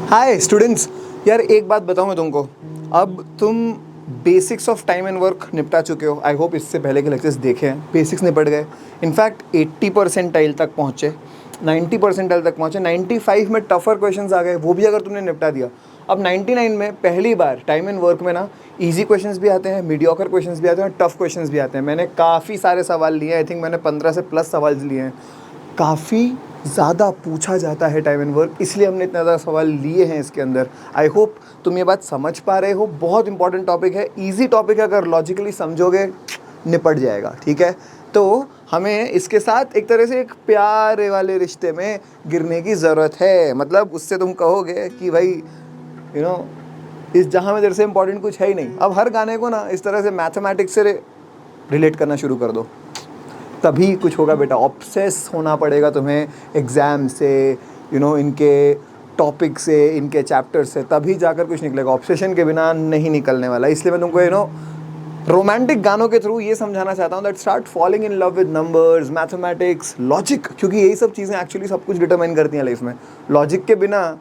Hi students, यार एक बात बताऊँ मैं तुमको। अब तुम basics of time and work निपटा चुके हो। आई होप इससे पहले के लेक्चर्स देखे हैं, बेसिक्स निपट गए। इनफैक्ट 80% तक पहुँचे, 90% तक पहुँचे, 95 में टफर क्वेश्चंस आ गए, वो भी अगर तुमने निपटा दिया। अब 99 में पहली बार टाइम एंड वर्क में ना इजी क्वेश्चंस भी आते हैं, मीडियोकर क्वेश्चंस भी आते हैं, टफ क्वेश्चंस भी आते हैं। मैंने काफ़ी सारे सवाल लिए, आई थिंक मैंने 15 से प्लस सवाल लिए हैं। काफ़ी ज़्यादा पूछा जाता है टाइम एंड वर्क, इसलिए हमने इतना ज़्यादा सवाल लिए हैं इसके अंदर। आई होप तुम ये बात समझ पा रहे हो। बहुत इंपॉर्टेंट टॉपिक है, इजी टॉपिक है, अगर लॉजिकली समझोगे निपट जाएगा, ठीक है। तो हमें इसके साथ एक तरह से एक प्यारे वाले रिश्ते में गिरने की ज़रूरत है। मतलब उससे तुम कहोगे कि भाई इस जहाँ में तेरे से इंपॉर्टेंट कुछ है ही नहीं। अब हर गाने को ना इस तरह से मैथमेटिक्स से रिलेट करना शुरू कर दो, तभी कुछ होगा बेटा। ऑब्सेस होना पड़ेगा तुम्हें एग्ज़ाम से, इनके टॉपिक से, इनके चैप्टर से, तभी जाकर कुछ निकलेगा। ऑब्सेशन के बिना नहीं निकलने वाला। इसलिए मैं तुमको रोमांटिक गानों के थ्रू ये समझाना चाहता हूँ that start falling in love with numbers, mathematics, logic, क्योंकि यही सब चीज़ें एक्चुअली सब कुछ डिटरमाइन करती हैं लाइफ में। लॉजिक के बिना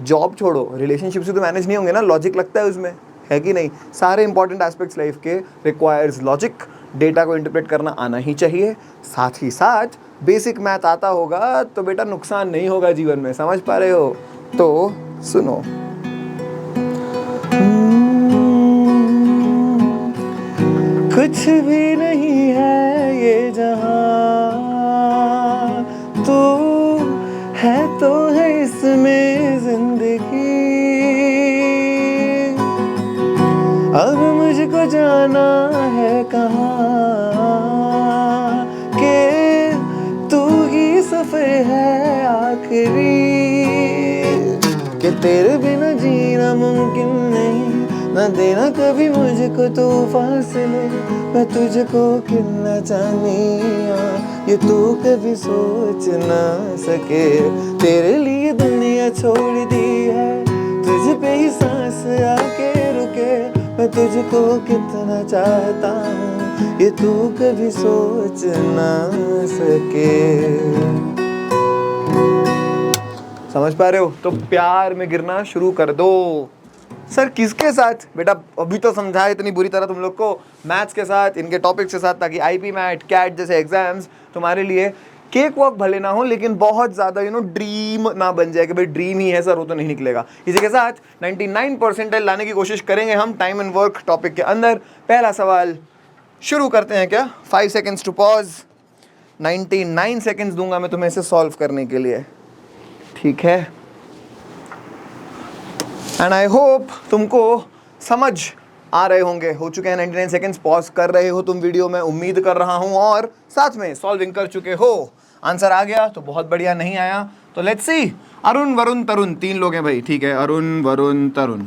जॉब छोड़ो, रिलेशनशिप से तो मैनेज नहीं होंगे ना, लॉजिक लगता है उसमें, है कि नहीं। सारे इंपॉर्टेंट एस्पेक्ट्स लाइफ के रिक्वायर्स लॉजिक। डेटा को इंटरप्रेट करना आना ही चाहिए, साथ ही साथ बेसिक मैथ आता होगा तो बेटा नुकसान नहीं होगा जीवन में। समझ पा रहे हो? तो सुनो, कुछ भी नहीं है ये जहां, तू है तो है इसमें जिंदगी। अब मुझको जाना है कहाँ कि तू ही सफर है आखिरी, कि तेरे बिना जीना मुमकिन नहीं, न देना कभी मुझको तू फासले। मैं तुझको कितना चाहनिया ये तू कभी सोच ना सके। तेरे लिए दुनिया छोड़ दी है, तुझ पे ही सांस आके रुके। मैं तुझको कितना चाहता हूँ ये तू कभी सोच ना सके। समझ पा रहे हो? तो प्यार में गिरना शुरू कर दो। सर किसके साथ? बेटा अभी तो समझाया इतनी बुरी तरह तुम लोग को, मैथ्स के साथ, इनके टॉपिक्स के साथ, ताकि आईपी मैट, कैट जैसे एग्जाम्स तुम्हारे लिए केक वॉक भले ना हो, लेकिन बहुत ज़्यादा ड्रीम ना बन जाए कि भाई ड्रीम ही है सर, वो तो नहीं निकलेगा। इसी के साथ 99% लाने की कोशिश करेंगे हम टाइम एंड वर्क टॉपिक के अंदर। पहला सवाल शुरू करते हैं क्या? 5 सेकेंड्स टू पॉज। 99 सेकेंड्स दूंगा मैं तुम्हें इसे सॉल्व करने के लिए, ठीक है। एंड आई होप तुमको समझ आ रहे होंगे। हो चुके हैं 99 सेकेंड्स, पॉज कर रहे हो तुम वीडियो में, उम्मीद कर रहा हूं, और साथ में सॉल्विंग कर चुके हो। आंसर आ गया तो बहुत बढ़िया, नहीं आया तो लेट्स सी। अरुण, वरुण, तरुण, 3 लोग हैं भाई, ठीक है। अरुण, वरुण, तरुण,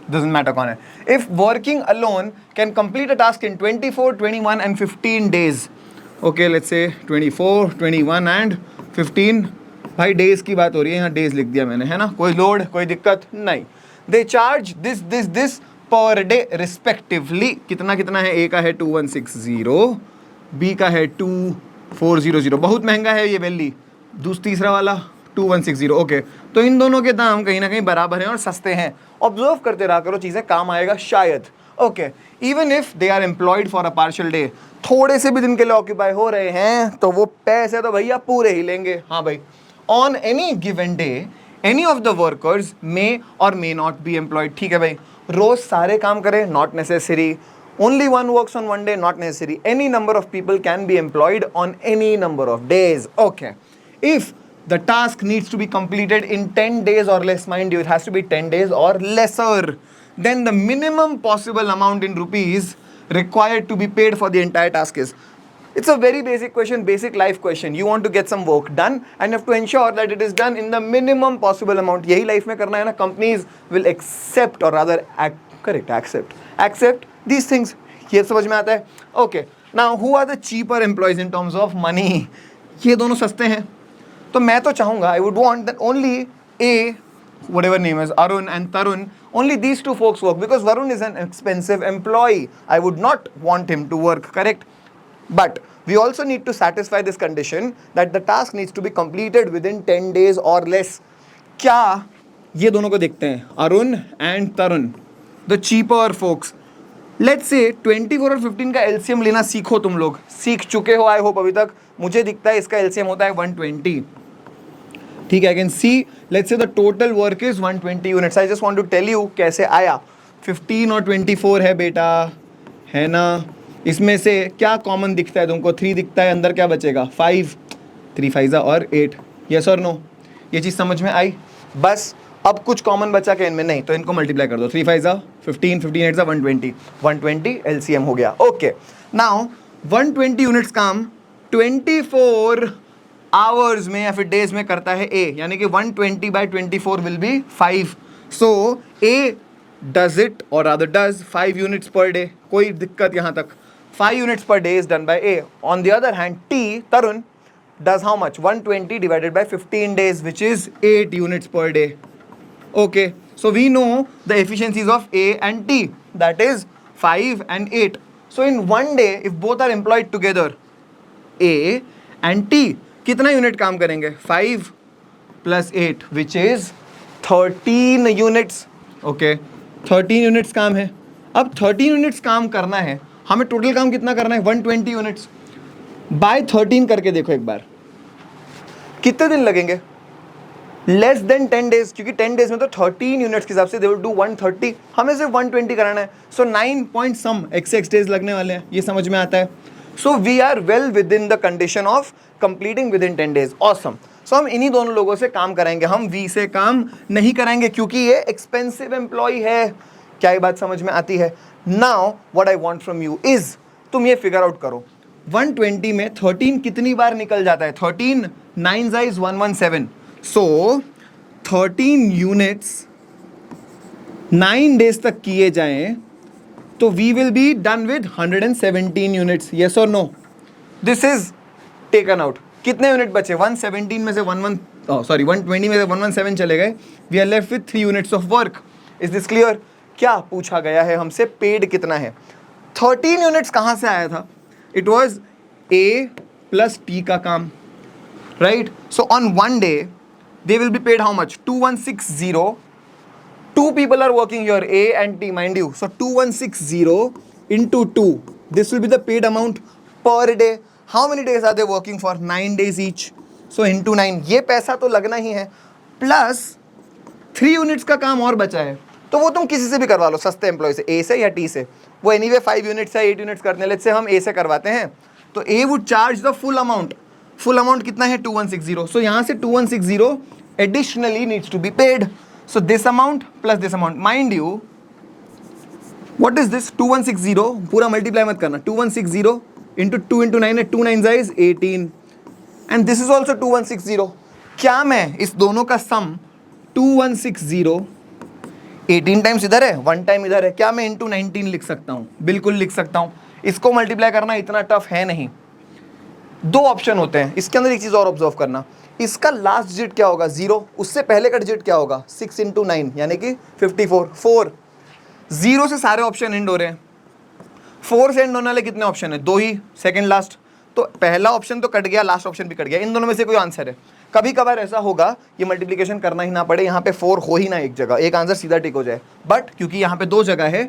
डजंट मैटर कौन है। If working alone can complete a task in 24, 21 and 15 days. Okay, let's say 24, 21 and 15। भाई डेज की बात हो रही है, यहाँ डेज लिख दिया मैंने, है ना। कोई लोड, कोई दिक्कत नहीं। They charge this per day respectively. कितना कितना है? ए का है 2160, बी का है 2400। बहुत महंगा है ये वैली। तीसरा वाला 2160। ओके, तो इन दोनों के दाम कहीं ना कहीं बराबर हैं और सस्ते हैं। ऑब्जर्व करते रहा करो, चीज़ें काम आएगा शायद। Okay, even if they are employed for a partial day, थोड़े से भी दिन के लिए ऑक्यूपाई हो रहे हैं तो वो पैसे तो भैया पूरे ही लेंगे। हाँ भाई, on any given day any of the workers may और मे नॉट बी एम्प्लॉयड। ठीक है भाई, रोज सारे काम करें, not necessary. Only one works on one day, not necessary. Any number of people can be employed on any number of days. Okay, if the task needs to be completed in 10 days or less, mind you, it has to be 10 days or lesser, then the minimum possible amount in rupees required to be paid for the entire task is. It's a very basic question, basic life question. You want to get some work done and you have to ensure that it is done in the minimum possible amount. यही life में करना है ना। Companies will accept or rather accept these things. ये समझ में आता है? Okay, now who are the cheaper employees in terms of money? ये दोनों सस्ते हैं। तो मैं तो चाहूँगा, I would want that only A, whatever name is, Arun and Tarun, only these two folks work, because Varun is an expensive employee. I would not want him to work, correct? But we also need to satisfy this condition that the task needs to be completed within 10 days or less. क्या ये दोनों को देखते हैं, Arun and Tarun, the cheaper folks. Let's say 24 और 15 का LCM लेना सीखो, तुम लोग सीख चुके हो आई होप अभी तक। मुझे दिखता है इसका एलसीएम होता है 120, ठीक है। I can see, let's say the total work is 120 units. I just want to tell you कैसे आया। 15 और 24 है बेटा, है ना। इसमें से क्या कॉमन दिखता है तुमको? 3 दिखता है, अंदर क्या बचेगा? 5, 3 5 और 8, यस और नो? ये चीज़ समझ में आई? बस अब कुछ कॉमन बचा क्या इनमें? नहीं, तो इनको मल्टीप्लाई कर दो। 3 5 15, 15 8 120, 120 एलसीएम हो गया। ओके, नाउ 120 यूनिट्स काम 24 आवर्स में या फिर डेज में करता है ए, यानी कि 120 by 24 will be 5। So A does it और rather does 5 units per day. कोई दिक्कत यहाँ तक? 5 units per day is done by A. On the other hand T, Tarun, does how much? 120 divided by 15 days, which is 8 units per day. Okay, so we know the efficiencies of A and T, that is 5 and 8. So in one day, if both are employed together, A and T, कितना unit काम करेंगे? 5 plus 8, which is 13 units. Okay, 13 units काम है। अब 13 units काम करना है, हमें टोटल काम कितना करना है? 120 यूनिट्स बाय 13 करके देखो एक बार, कितने दिन लगेंगे? लेस देन 10 डेज, क्योंकि 10 डेज में तो 13 यूनिट्स के हिसाब से दे विल डू 130, हमें सिर्फ 120 कराना है। So 9 point some x days लगने वाले हैं, ये समझ में आता है। So we are well within the condition of completing within 10 days. Awesome. So हम इन्हीं दोनों लोगों से काम कराएंगे, हम वी से काम नहीं कराएंगे क्योंकि ये एक्सपेंसिव एम्प्लॉय है। क्या ये बात समझ में आती है? Now what I want from you is, तुम ये फिगर आउट करो 120 में 13 कितनी बार निकल जाता है? 13 9 is 117. So 13 यूनिट्स 9 डेज तक किए जाएं तो we will be done with 117 units, yes और no? This is taken out. कितने यूनिट बचे? 117 में से 120 में से 117 चले गए। We are left with 3 units of work. Is this clear? क्या पूछा गया है हमसे? पेड कितना है? 13 यूनिट्स कहां से आया था? It was A plus T का काम, right? So on one day, they will be paid how much? 2160. 2 people are working here, A and T, mind you. So 2160 into 2. This will be the paid amount per day. How many days are they working for? 9 days each. So into 9. ये पैसा तो लगना ही है। Plus 3 units का काम और बचा है, तो वो तुम किसी से भी करवा लो, सस्ते एम्प्लॉय से, ए से या टी से। वो एनीवे 5 यूनिट्स या 8 यूनिट्स करने हैं, लेट्स से हम ए से करवाते हैं, तो A would charge the full amount. Full amount कितना है? 2160। सो यहाँ से 2160 additionally needs to be paid. So this amount plus this amount, mind you what is this? 2160 पूरा मल्टीप्लाई मत करना, 2160 इंटू 2 इंटू 9 है, 2 9 is 18 and this is also 2160। क्या मैं इस दोनों का सम 2160 18 टाइम्स इधर है, 1 टाइम इधर है, क्या मैं इंटू 19 लिख सकता हूँ? बिल्कुल लिख सकता हूँ। इसको मल्टीप्लाई करना इतना टफ है नहीं। 2 ऑप्शन होते हैं इसके अंदर। एक चीज़ और ऑब्जर्व करना, इसका लास्ट डिजिट क्या होगा? 0। उससे पहले का डिजिट क्या होगा? 6 इंटू 9 यानी कि 54। 4 0 से सारे ऑप्शन एंड हो रहे हैं। 4 से एंड होने वाले कितने ऑप्शन है? 2 ही, सेकेंड लास्ट। तो पहला ऑप्शन तो कट गया, लास्ट ऑप्शन भी कट गया। इन दोनों में से कोई आंसर है? कभी कभार ऐसा होगा ये मल्टीप्लिकेशन करना ही ना पड़े, यहाँ पे 4 हो ही ना एक जगह, एक आंसर सीधा टिक हो जाए। बट क्योंकि यहाँ पे 2 जगह है,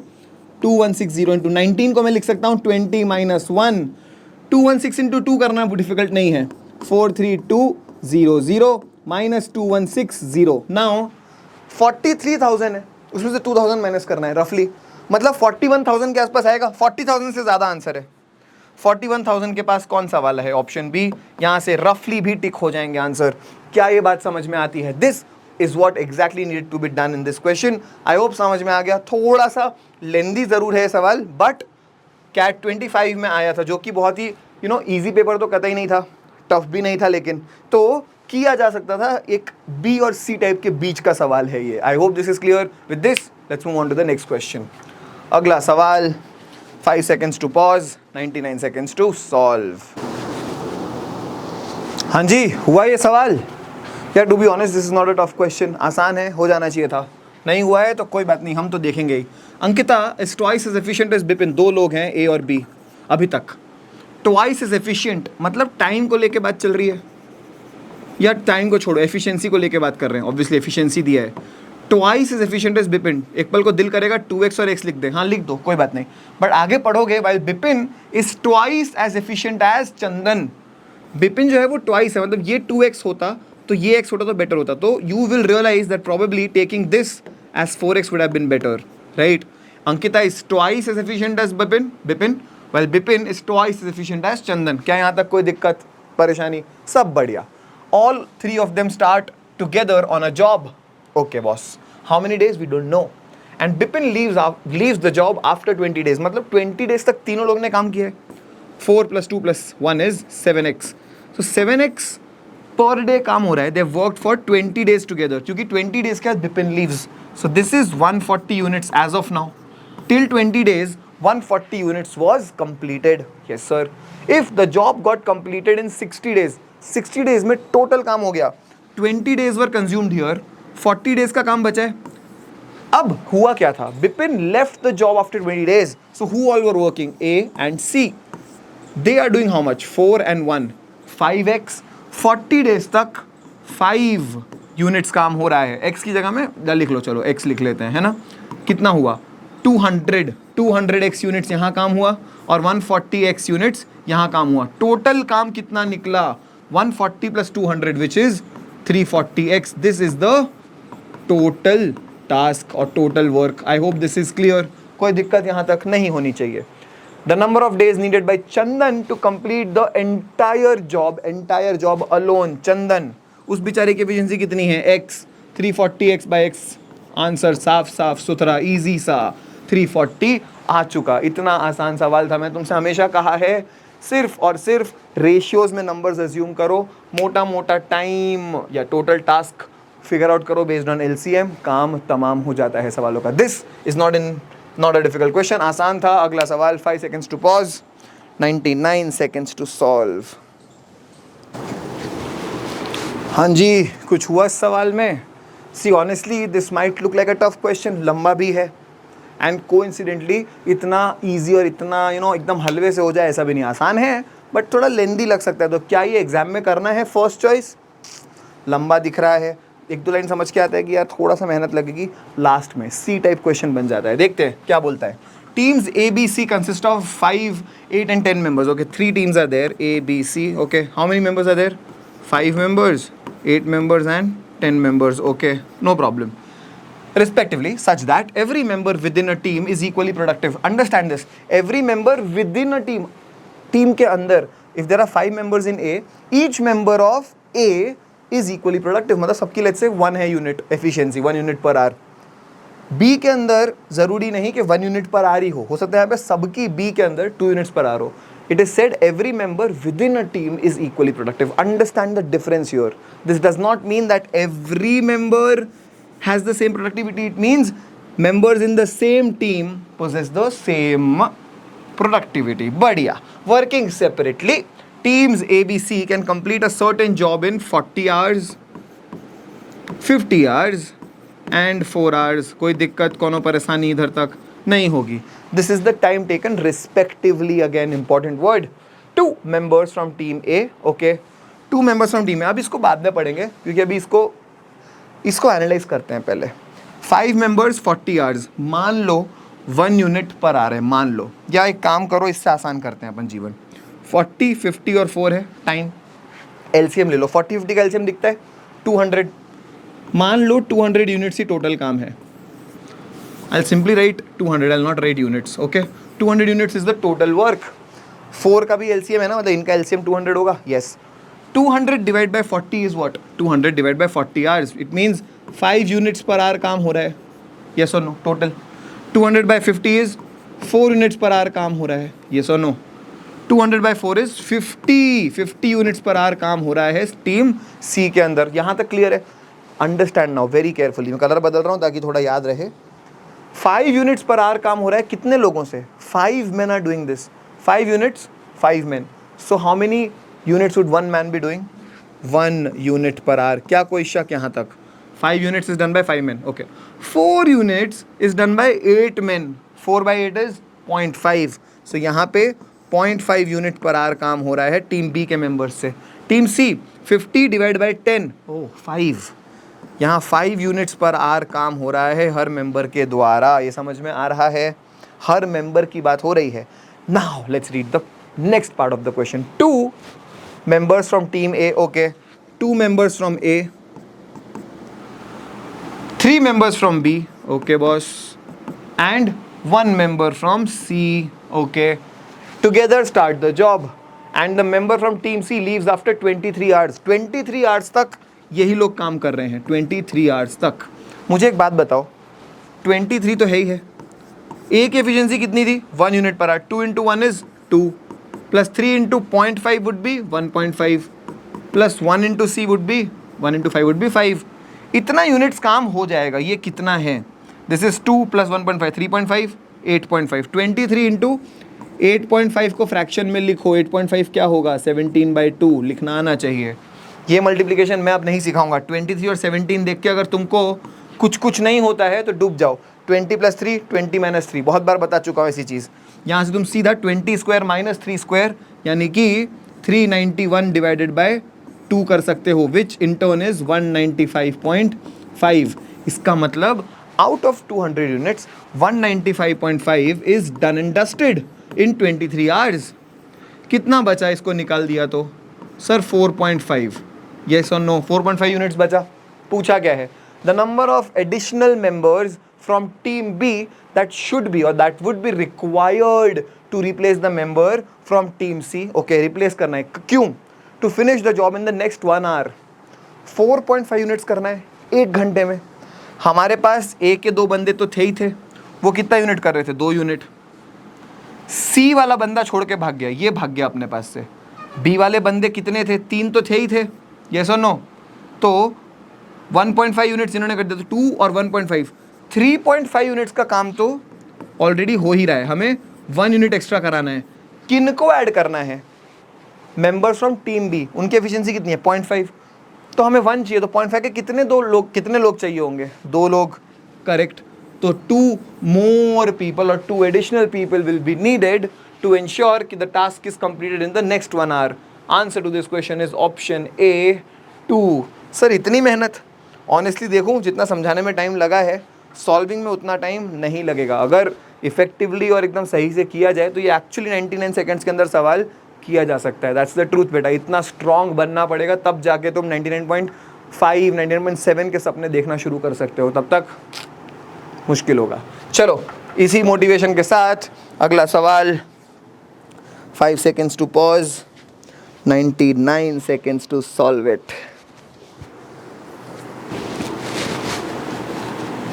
2160 इंटू 19 को मैं लिख सकता हूँ 20 - 1। 216 इंटू 2 करना डिफिकल्ट नहीं है। 43200 माइनस 2160। नाउ 43,000 है, उसमें से 2000 माइनस करना है रफली, मतलब 41,000 के आसपास आएगा। 40,000 से ज़्यादा आंसर है। 41,000 के पास कौन सा वाला है? Option B. यहाँ से रफली भी टिक हो जाएंगे आंसर। क्या ये बात समझ में आती है? This is what exactly needed to be done in this question. I hope समझ में आ गया। थोड़ा सा लेंदी ज़रूर है सवाल, बट कैट 25 में आया था, जो कि बहुत ही ईजी पेपर तो कतई नहीं था, टफ भी नहीं था, लेकिन तो किया जा सकता था। एक बी और सी टाइप के बीच का सवाल है ये। I hope this is clear. With this let's move on to the next question. अगला सवाल, 5 seconds to pause, 99 seconds to solve। हाँ जी, हुआ ये सवाल? यार to be honest this is not a tough question. आसान है, हो जाना चाहिए था। नहीं हुआ है तो कोई बात नहीं, हम तो देखेंगे ही। Ankita is twice as efficient as Bipin. 2 लोग हैं, ए और बी अभी तक। ट्वाइस एज एफिशिएंट मतलब टाइम को लेके बात चल रही है, या टाइम को छोड़ो एफिशिएंसी को लेके बात कर रहे हैं। ऑब्वियसली एफिशिएंसी दिया है। Twice is efficient as Bipin. एक पल को दिल करेगा 2x और x लिख दे, हाँ लिख दो कोई बात नहीं, बट आगे पढ़ोगे while Bipin is twice as efficient as Chandan. Bipin जो है वो ट्वाइस है, मतलब ये 2x होता तो ये x होता तो बेटर होता, तो you will realise that probably taking this as 4x would have been better, right. Ankita is twice as efficient as Bipin while Bipin is twice as efficient as Chandan. क्या यहाँ तक कोई दिक्कत परेशानी? सब बढ़िया। All three of them start together on a job. Okay, boss. How many days? We don't know. And Bipin leaves the job after 20 days. मतलब 20 days तक तीनों लोग ने काम किया है। 4 + 2 + 1 is 7x. So 7x per day काम हो रहा है. They've worked for 20 days together. क्योंकि 20 days के बाद Bipin leaves. So this is 140 units as of now. Till 20 days, 140 units was completed. Yes, sir. If the job got completed in 60 days, 60 days में total काम हो गया, 20 days were consumed here, 40 days का काम बचा है। अब हुआ क्या था? Bipin left the job after 20 days. So who all were working? A and C. They are doing how much? 4 and 1, 5x. 40 days तक 5 यूनिट्स काम हो रहा है। x की जगह में लिख लो, चलो x लिख लेते हैं, है ना। कितना हुआ? 200x यूनिट्स यहाँ काम हुआ और 140x यूनिट्स यहाँ काम हुआ। टोटल काम कितना निकला? 140 + 200 which is 340x. This is the total task or total work. I hope this is clear. कोई दिक्कत यहाँ तक नहीं होनी चाहिए। The number of days needed by Chandan to complete the entire job alone. Chandan, उस बेचारे की एफिशिएंसी कितनी है? x, 340x by x. Answer साफ सुथरा इजी सा 340 आ चुका। इतना आसान सवाल था। मैं तुमसे हमेशा कहा है सिर्फ और सिर्फ रेशियोज में नंबर्स अज्यूम करो, मोटा मोटा टाइम या टोटल टास्क फिगर आउट करो बेस्ड ऑन एलसीएम, काम तमाम हो जाता है सवालों का। This is not a difficult question, आसान था। अगला सवाल, 5 seconds to pause, 99 seconds to solve. हाँ जी, कुछ हुआ इस सवाल में? See honestly this might look like a tough question, लंबा भी है एंड कोइंसिडेंटली इतना इजी और इतना एकदम हलवे से हो जाए ऐसा भी नहीं। आसान है बट थोड़ा लेंदी लग सकता है। तो क्या ये एग्जाम में करना है फर्स्ट चॉइस? लंबा दिख रहा है, 1-2 लाइन समझ के आता है कि यार थोड़ा सा मेहनत लगेगी, लास्ट में सी टाइप क्वेश्चन बन जाता है। देखते हैं क्या बोलता है। Teams A B C consist of 5, 8 and 10 members. Okay, 3 teams are there, A, B, C. Okay, how many members are there? 5 members, 8 members and 10 members. Okay, no problem. Respectively, such that every member within a team is equally productive. Understand this. Every member within a team, team के अंदर, if there are 5 members in A, each member of A is equally productive. मतलब सबकी let's say 1 है unit efficiency, 1 unit per hour. B के अंदर जरूरी नहीं कि 1 unit per hour ही हो सकता है यहाँ पे सबकी B के अंदर 2 units per hour हो। It is said every member within a team is equally productive. Understand the difference here. This does not mean that every member has the same productivity. It means members in the same team possess the same productivity. बढ़िया। Working separately, teams A, B, C can complete a certain job in 40 hours, 50 hours and 4 hours. कोई दिक्कत, कोनो परेशानी इधर तक नहीं होगी। This is the time taken respectively. Again, important word. 2 members from team A. Okay, 2 members from team A. अब इसको बाद में पढ़ेंगे क्योंकि अभी इसको एनालाइज करते हैं पहले। 5 members 40 hours, मान लो 1 unit पर आ रहे हैं, मान लो, या एक काम करो इससे आसान करते हैं अपन जीवन। 40, 50 और 4 है टाइम, एलसीएम ले लो। 40, 50 का एलसीएम दिखता है 200। मान लो 200 यूनिट्स ही टोटल काम है। I'll simply write 200, I'll not write units. Okay, 200 units is the total work. 4 का भी LCM है ना, मतलब इनका LCM 200 होगा। Yes, 200 divided by 40 is what? 200 divided by 40 hours. It means 5 units per hour काम हो रहा है। Yes or no? Total 200 by 50 is 4 units per hour काम हो रहा है। Yes or no? 200 by 4 is 50 units per hour काम हो रहा है टीम C के अंदर। यहाँ तक क्लियर है? Understand now very carefully. मैं कलर बदल रहा हूँ ताकि थोड़ा याद रहे। 5 units per hour काम हो रहा है कितने लोगों से? 5 men are doing this. 5 units, 5 men. So how many units would 1 man be doing? 1 unit per hour. क्या कोई शक यहाँ तक? 5 units is done by 5 men. Okay. 4 units is done by 8 men. 4 by 8 is 0.5. So यहाँ पे 0.5 unit per hour काम हो रहा है टीम B के मेंबर्स से। Team C 50 divided by 10. Oh, 5. यहाँ 5 यूनिट्स पर आवर काम हो रहा है हर मेंबर के द्वारा। ये समझ में आ रहा है? हर मेंबर की बात हो रही है। Now let's read the next part of the question. 2 members from team A, okay, 2 members from A, 3 members from B, okay boss, and 1 member from C, okay, together start the job and the member from team C leaves after 23 hours. 23 hours तक यही लोग काम कर रहे हैं, 23 hours तक। मुझे एक बात बताओ, 23 तो है ही है, A की एफिशिएंसी कितनी थी? 1 unit per hour. 2 into 1 is 2, plus 3 into 0.5 would be 1.5, plus 1 into C would be 1 into 5 would be 5। इतना यूनिट्स काम हो जाएगा। ये कितना है? This is 2 plus 1.5 3.5 8.5। 23 into 8.5 को फ्रैक्शन में लिखो। 8.5 क्या होगा? 17/2 लिखना आना चाहिए। ये मल्टीप्लिकेशन मैं अब नहीं सिखाऊंगा। 23 और 17 देख के अगर तुमको कुछ नहीं होता है तो डूब जाओ। 20 + 3 20 - 3, बहुत बार बता चुका हूँ ऐसी चीज़। यहाँ से तुम सीधा 20 स्क्वायर - 3 स्क्वायर यानी कि 391 डिवाइडेड बाय 2 कर सकते हो, विच इन टर्न इज 195.5। इसका मतलब out of 200 units 195.5 is done and dusted in 23 hours. कितना बचा इसको निकाल दिया तो? सर 4.5। येस और नो? 4.5 यूनिट्स बचा। पूछा क्या है? The number of additional members from team B that should be or that would be required to replace the member from team C. Okay, replace करना है। क्यों? To finish the job in the next 1 hour। 4.5 units करना है 1 घंटे में। हमारे पास A के 2 बंदे तो थे ही थे, वो कितना यूनिट कर रहे थे? 2 यूनिट। C वाला बंदा छोड़ के भाग गया, ये भाग गया अपने पास से। B वाले बंदे कितने थे? 3 तो थे ही थे। यस और नो? तो 1.5 यूनिट्स इन्होंने कर दिया, तो 2 और 1.5 3.5 यूनिट्स का काम तो ऑलरेडी हो ही रहा है। हमें 1 यूनिट एक्स्ट्रा कराना है। किनको ऐड करना है? Members from team B. उनकी एफिशिएंसी कितनी है? 0.5। तो हमें 1 चाहिए, तो 0.5 के कितने लोग चाहिए होंगे? 2 लोग। करेक्ट। तो 2 more people और 2 additional people will be needed to ensure कि the task is completed in the next 1 hour. Answer to this question is option A 2। Sir इतनी मेहनत? ऑनेस्टली देखूं, जितना समझाने में टाइम लगा है, सॉल्विंग में उतना टाइम नहीं लगेगा। अगर इफेक्टिवली और एकदम सही से किया जाए तो ये एक्चुअली 99 सेकंड्स के अंदर सवाल किया जा सकता है। दैट्स द ट्रूथ बेटा। इतना स्ट्रॉन्ग बनना पड़ेगा, तब जाके तुम 99.5 99.7 के सपने देखना शुरू कर सकते हो, तब तक मुश्किल होगा। चलो इसी मोटिवेशन के साथ अगला सवाल। 5 seconds to pause, 99 seconds to solve it।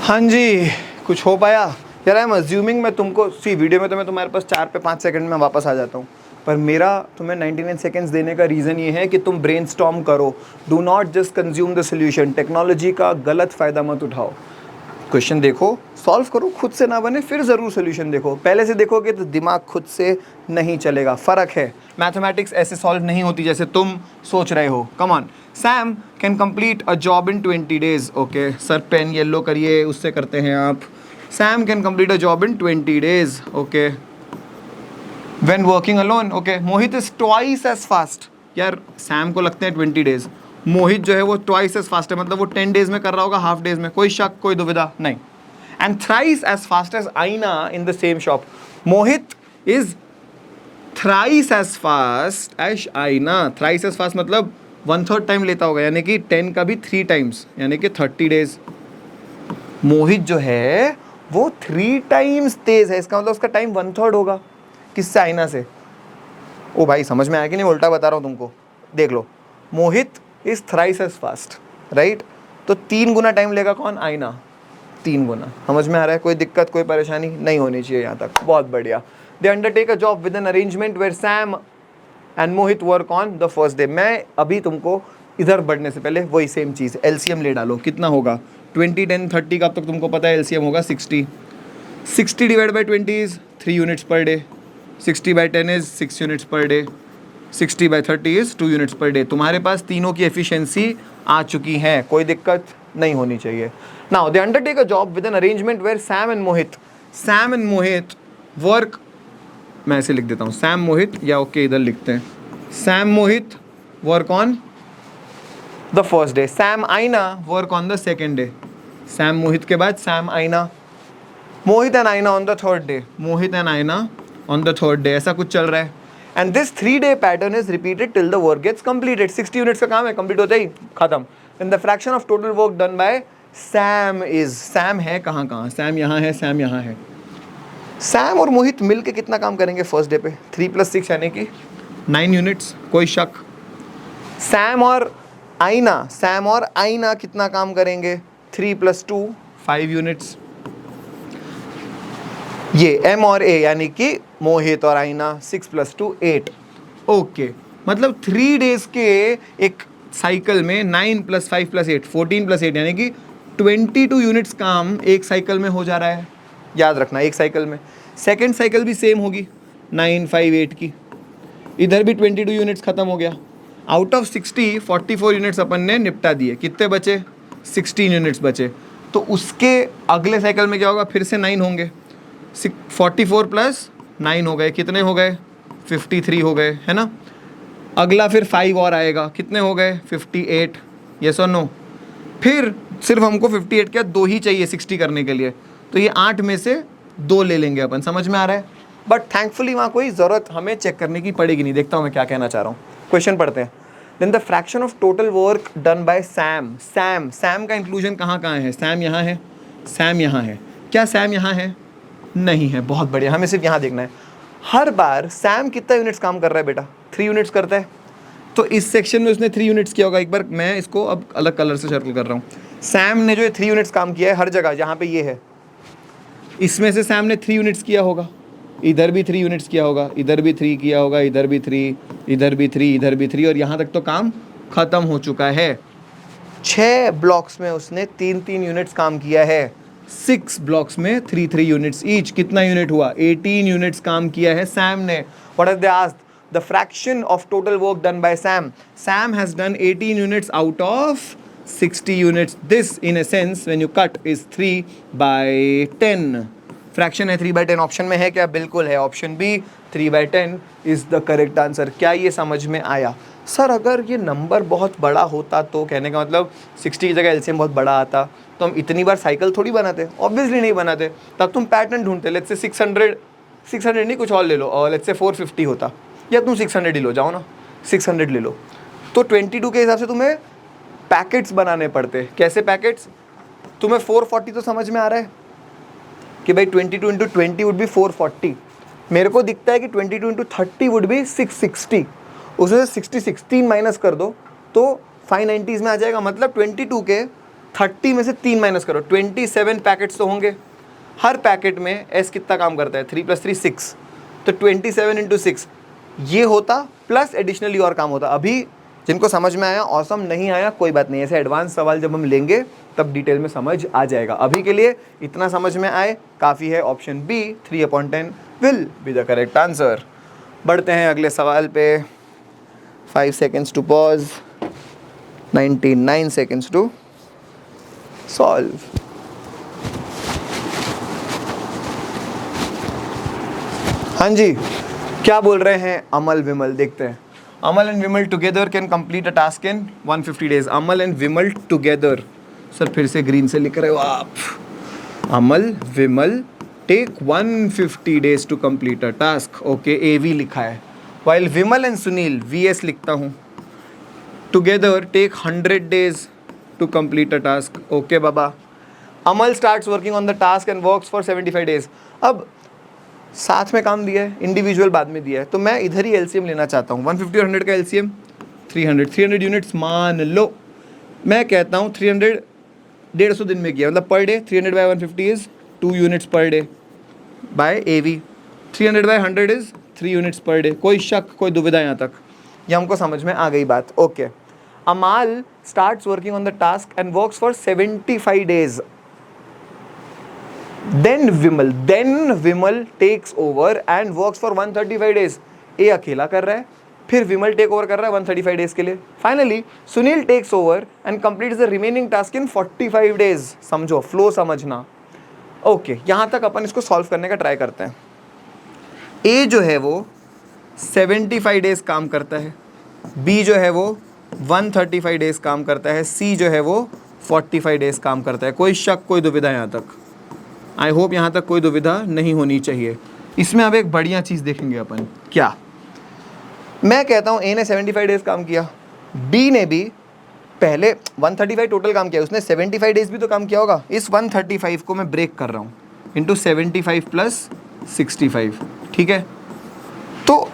हाँ जी, कुछ हो पाया? यार आई एम अज्यूमिंग मैं तुमको वीडियो में तो मैं तुम्हारे पास 4 पे 5 सेकंड में वापस आ जाता हूँ, पर मेरा तुम्हें 99 सेकंड्स देने का रीज़न ये है कि तुम ब्रेनस्टॉर्म करो। Do not just consume the solution. Technology का गलत फ़ायदा मत उठाओ। क्वेश्चन देखो, सॉल्व करो, खुद से ना बने फिर ज़रूर सोल्यूशन देखो। पहले से देखोगे तो दिमाग खुद से नहीं चलेगा। फ़र्क है। मैथमेटिक्स ऐसे सॉल्व नहीं होती जैसे तुम सोच रहे हो। Come on. Sam can complete a job in 20 days। Okay sir, pen yellow करिए, उससे करते हैं आप। Sam can complete a job in 20 days। Okay when working alone. Okay Mohit is twice as fast. यार सैम को लगते हैं 20 days, मोहित जो है वो ट्वाइस एज फास्ट है, मतलब वो 10 days में कर रहा होगा, हाफ डेज में। कोई शक, कोई दुविधा नहीं। And thrice as fast as Aina in the same shop. Mohit is thrice as fast as Aina. Thrice as fast मतलब 1/3 टाइम लेता होगा, यानी कि 10 का भी 3 times, यानी कि 30 days। मोहित जो है वो 3 times तेज है, इसका मतलब उसका टाइम 1/3 होगा। किससे? आईना से। ओ भाई समझ में आया कि नहीं? उल्टा बता रहा हूँ तुमको। देख लो, Mohit is thrice as fast, right? तो 3 गुना टाइम लेगा कौन? आईना। 3 गुना। समझ में आ रहा है? कोई दिक्कत, कोई परेशानी नहीं होनी चाहिए यहाँ तक। बहुत बढ़िया। They undertake a job with an arrangement where Sam and Mohit work on the first day. मैं अभी तुमको इधर बढ़ने से पहले वही सेम चीज़, एलसीएम ले डालो। कितना होगा? 20 10 30 का अब तक तुमको पता है, एलसीएम होगा 60। 60 divide by 20 is 3 units per day. 60 by 10 is 6 units per day. 60 by 30 is 2 units per day. तुम्हारे पास तीनों की एफिशिएंसी आ चुकी है, कोई दिक्कत नहीं होनी चाहिए। Now they undertake a job with an arrangement where Sam and Mohit work. मैं ऐसे लिख देता हूँ, सैम मोहित, या ओके इधर लिखते हैं, Sam Mohit work on the first day, Sam Aina work on the second day, Sam Mohit के बाद Sam Aina, Mohit and Aina on the third day, Mohit and Aina on the third day, ऐसा कुछ चल रहा है। And this 3-day pattern is repeated till the work gets completed. 60 units का काम है, कंप्लीट होते ही खत्म। In the fraction of total work done by Sam is, Sam है कहाँ कहाँ, सैम यहाँ है, सैम यहाँ है। सैम और मोहित मिलके कितना काम करेंगे फर्स्ट डे पे? 3 + 6 यानी कि 9 यूनिट्स, कोई शक। सैम और आईना कितना काम करेंगे? 3 + 2 5 यूनिट्स। ये एम और ए यानी कि मोहित और आईना 6 + 2 8। ओके, मतलब 3 डेज के एक साइकिल में 9 + 5 + 8 14 + 8 यानी कि 22 यूनिट्स काम एक साइकिल में हो जा रहा है। याद रखना, एक साइकिल में। सेकेंड साइकिल भी सेम होगी 9 5 8 की, इधर भी 22 यूनिट्स खत्म हो गया। आउट ऑफ 60 44 यूनिट्स अपन ने निपटा दिए, कितने बचे? 16 यूनिट्स बचे। तो उसके अगले साइकिल में क्या होगा? फिर से 9 होंगे, 44 + 9 हो गए, कितने हो गए? 53 हो गए, है ना। अगला फिर 5 और आएगा, कितने हो गए? 58। यस और नो? फिर सिर्फ हमको 58 क्या 2 ही चाहिए 60 करने के लिए, तो ये 8 में से 2 ले लेंगे अपन। समझ में आ रहा है? बट थैंकफुली वहाँ कोई ज़रूरत हमें चेक करने की पड़ेगी नहीं। देखता हूँ मैं क्या कहना चाह रहा हूँ। क्वेश्चन पढ़ते हैं। Then the fraction of total work done by Sam, Sam का इंक्लूजन कहाँ कहाँ है? सैम यहाँ है, सैम यहाँ है। क्या सैम यहाँ है? नहीं है। बहुत बढ़िया, हमें सिर्फ यहाँ देखना है। हर बार सैम कितना यूनिट्स काम कर रहा है बेटा? 3 यूनिट्स करता है। तो इस सेक्शन में उसने 3 यूनिट्स किया होगा। एक बार मैं इसको अब अलग कलर से सर्कल कर रहा हूँ। सैम ने जो 3 यूनिट्स काम किया है हर जगह, जहाँ पे ये है, इसमें से सैम ने 3 यूनिट्स किया होगा। इधर भी 3 यूनिट्स किया होगा, इधर भी 3 किया होगा, इधर भी 3, इधर भी 3, इधर भी 3, और यहाँ तक तो काम खत्म हो चुका है। 6 ब्लॉक्स में उसने 3-3 यूनिट्स काम किया है। 6 ब्लॉक्स में 3-3 यूनिट्स ईच। कितना यूनिट हुआ? 18 यूनिट्स काम किया है सैम ने। What have they asked? The fraction of total work done by Sam. Sam has done 18 units out of 60 units. This in a sense when you cut is 3/10. Fraction है 3/10। Option में है क्या? बिल्कुल है, option B 3/10 is the correct answer. क्या ये समझ में आया? सर अगर ये नंबर बहुत बड़ा होता तो, कहने का मतलब 60 की जगह एलसीएम बहुत बड़ा आता तो हम इतनी बार साइकिल थोड़ी बनाते? ऑब्वियसली नहीं बनाते। तब तुम पैटर्न ढूंढते। लेट्स से 600 नहीं, कुछ और ले लो, और लेट्स से 450 होता, या तुम 600 ही लो, जाओ ना 600 ले लो। तो 22 के हिसाब से तुम्हें पैकेट्स बनाने पड़ते। कैसे पैकेट्स? तुम्हें 440 तो समझ में आ रहा है कि भाई 22 × 20 वुड बी 440। मेरे को दिखता है कि 22 × 30 वुड बी 660। उसमें से 60 16 माइनस कर दो तो 590s में आ जाएगा। मतलब 22 के 30 में से 3 माइनस करो, 27 पैकेट्स तो होंगे। हर पैकेट में एस कितना काम करता है? 3 + 3 6, तो 27 × 6 ये होता, प्लस एडिशनली और काम होता। अभी जिनको समझ में आया ऑसम, नहीं आया कोई बात नहीं। ऐसे एडवांस सवाल जब हम लेंगे तब डिटेल में समझ आ जाएगा। अभी के लिए इतना समझ में आए काफ़ी है। Option B 3/10 will be the correct answer. बढ़ते हैं अगले सवाल पे। 5 seconds to pause, 99 seconds to solve. हाँ जी, क्या बोल रहे हैं अमल विमल? देखते हैं। Amal and Vimal together can complete a task in 150 days. Amal and Vimal together. Sir फिर से ग्रीन से लिख रहे हो आप। Amal, Vimal take 150 days to complete a task. Okay, AV लिखा है। While Vimal and Sunil, VS लिखता हूँ, together take 100 days to complete a task. Okay Baba. Amal starts working on the task and works for 75 days. अब साथ में काम दिया है, इंडिविजुअल बाद में दिया है, तो मैं इधर ही एलसीएम लेना चाहता हूँ। 150 और 100 का एलसीएम 300 यूनिट्स मान लो। मैं कहता हूँ 300 150 दिन में किया, मतलब per day 300/150 is 2 units per day by AV. 300/100 is 3 units per day. कोई शक, कोई दुविधा यहाँ तक? ये हमको समझ में आ गई बात। ओके। अमाल starts working on the task and works for 75 days. Then Vimal takes over and works for 135 days. ए अकेला कर रहा है, फिर विमल टेक ओवर कर रहा है 135 डेज के लिए। Finally Sunil takes over and completes the remaining task in 45 days. समझो, फ्लो समझना। ओके, यहाँ तक अपन इसको सॉल्व करने का ट्राई करते हैं। ए जो है वो 75 डेज काम करता है, बी जो है वो 135 डेज काम करता है, सी जो है वो 45 डेज काम करता है। कोई शक, कोई दुविधा यहाँ तक? आई होप यहाँ तक कोई दुविधा नहीं होनी चाहिए। इसमें अब एक बढ़िया चीज़ देखेंगे अपन। क्या? मैं कहता हूँ ए ने 75 डेज काम किया, बी ने भी पहले 135 टोटल काम किया, उसने 75 डेज भी तो काम किया होगा। इस 135 को मैं ब्रेक कर रहा हूँ इंटू 75 प्लस 65, ठीक है। तो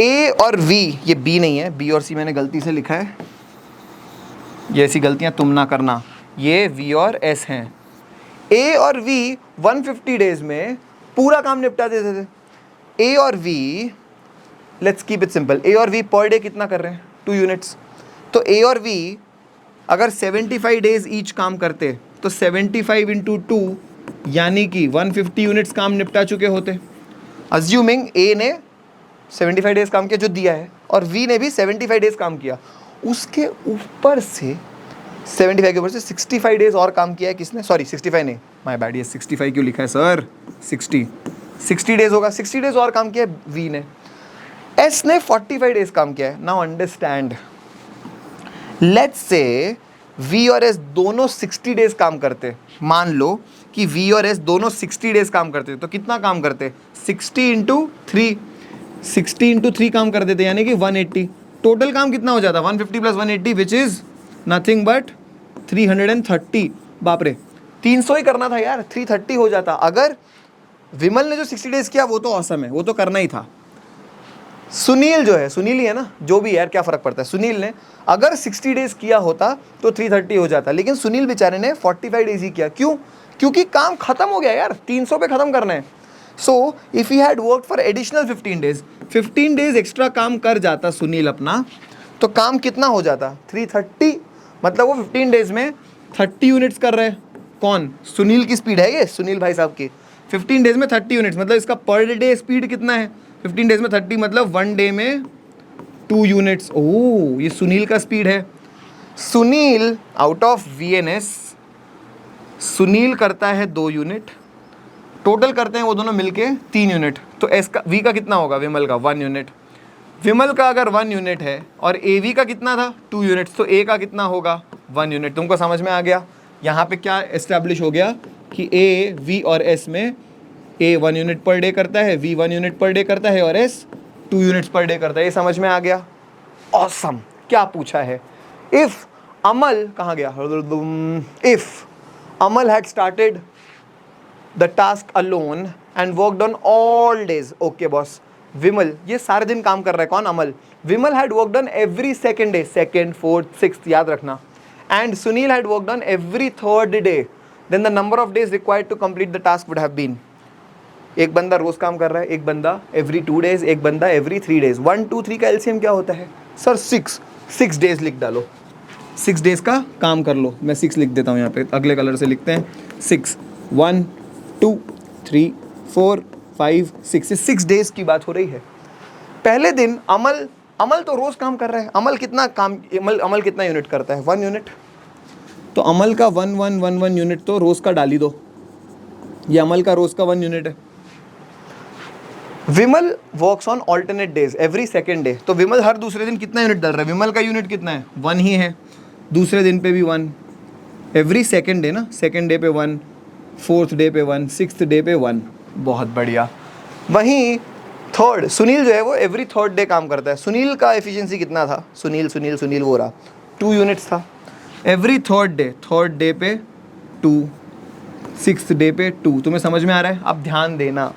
ए और वी, ये बी नहीं है, बी और सी मैंने गलती से लिखा है, ये ऐसी गलतियाँ तुम ना करना, ये वी और एस हैं। ए और वी 150 डेज में पूरा काम निपटा देते थे। ए और V, let's keep it simple, A और वी पर डे कितना कर रहे हैं? 2 यूनिट्स। तो ए और वी अगर 75 डेज ईच काम करते तो 75 इंटू 2 यानी कि 150 यूनिट्स काम निपटा चुके होते। अज्यूमिंग ए ने 75 डेज काम किया जो दिया है, और वी ने भी 75 डेज काम किया, उसके ऊपर से 75 के ऊपर से 65 डेज और काम किया है किसने? सॉरी 65 नहीं, माय बैड, ये 65 क्यों लिखा है सर? 60 डेज होगा, 60 डेज और काम किया है वी ने। एस ने 45 डेज काम किया है। Now understand, let's say V और एस दोनों 60 डेज काम करते। मान लो कि वी और एस दोनों 60 डेज काम करते, तो कितना काम करते? 60 इंटू 3, 60 इंटू 3 काम कर देते, यानी कि 180। टोटल काम कितना हो जाता? 150 plus 180 which is nothing but 330। बाप रे, 300 ही करना था यार, 330 हो जाता। अगर विमल ने जो 60 डेज किया वो तो ऑसम है, वो तो करना ही था। सुनील जो है, सुनील ही है ना, जो भी यार क्या फ़र्क पड़ता है, सुनील ने अगर 60 डेज किया होता तो 330 हो जाता, लेकिन सुनील बेचारे ने 45 डेज ही किया। क्यों? क्योंकि काम खत्म हो गया यार, 300 पे ख़त्म करना है। So if he had work for additional 15 days extra काम कर जाता सुनील अपना, तो काम कितना हो जाता? 330। मतलब वो 15 डेज में 30 यूनिट्स कर रहे हैं। कौन? सुनील की स्पीड है ये, सुनील भाई साहब की 15 डेज में 30 यूनिट्स, मतलब इसका पर डे स्पीड कितना है? 15 डेज में 30, मतलब 1 डे में 2 यूनिट्स। ओह, ये सुनील का स्पीड है। Sunil out of VNS, Sunil करता है 2 यूनिट, टोटल करते हैं वो दोनों मिलके 3 यूनिट। तो एस का, वी का कितना होगा? विमल का 1 यूनिट। विमल का अगर 1 यूनिट है और AV का कितना था? 2 यूनिट्स, तो A का कितना होगा? 1 यूनिट। तुमको समझ में आ गया? यहाँ पे क्या एस्टेब्लिश हो गया कि A, V और S में A 1 यूनिट पर डे करता है, V 1 यूनिट पर डे करता है और S 2 यूनिट्स पर डे करता है। ये समझ में आ गया? ऑसम। क्या पूछा है? इफ अमल, कहाँ गया? If Amal had started the task alone and worked on all days. Okay boss, Vimal ये सारे दिन काम कर रहा है। कौन? Amal. Vimal had worked on every second day, second, fourth, sixth, याद रखना। And Sunil had worked on every third day, then the number of days required to complete the task would have been. एक बंदा रोज काम कर रहा है, एक बंदा एवरी 2 डेज, एक बंदा एवरी 3 डेज। 1, 2, 3 का एलसीएम क्या होता है सर? 6 डेज लिख डालो, 6 डेज का काम कर लो। मैं 6 लिख देता हूँ यहाँ पे, अगले कलर से लिखते हैं 6, 1, 2, 3, 4, 5, 6, 6 डेज की बात हो रही है। पहले दिन अमल तो रोज काम कर रहा है। अमल कितना काम, अमल कितना यूनिट करता है? 1 यूनिट। तो अमल का 1 यूनिट तो रोज का डाली दो, ये अमल का रोज का 1 यूनिट है। Vimal works on alternate days every second day, तो विमल हर दूसरे दिन कितना यूनिट डाल रहा है? विमल का यूनिट कितना है? 1 ही है। दूसरे दिन पे भी 1, एवरी सेकेंड डे ना, सेकेंड डे पे 1, फोर्थ डे पे 1, सिक्स्थ डे पे 1। बहुत बढ़िया। वहीं थर्ड, सुनील जो है वो एवरी थर्ड डे काम करता है। सुनील का एफिशिएंसी कितना था? सुनील वो रहा 2 यूनिट्स था। एवरी थर्ड डे पे 2, सिक्स्थ डे पे 2। तुम्हें समझ में आ रहा है? अब ध्यान देना,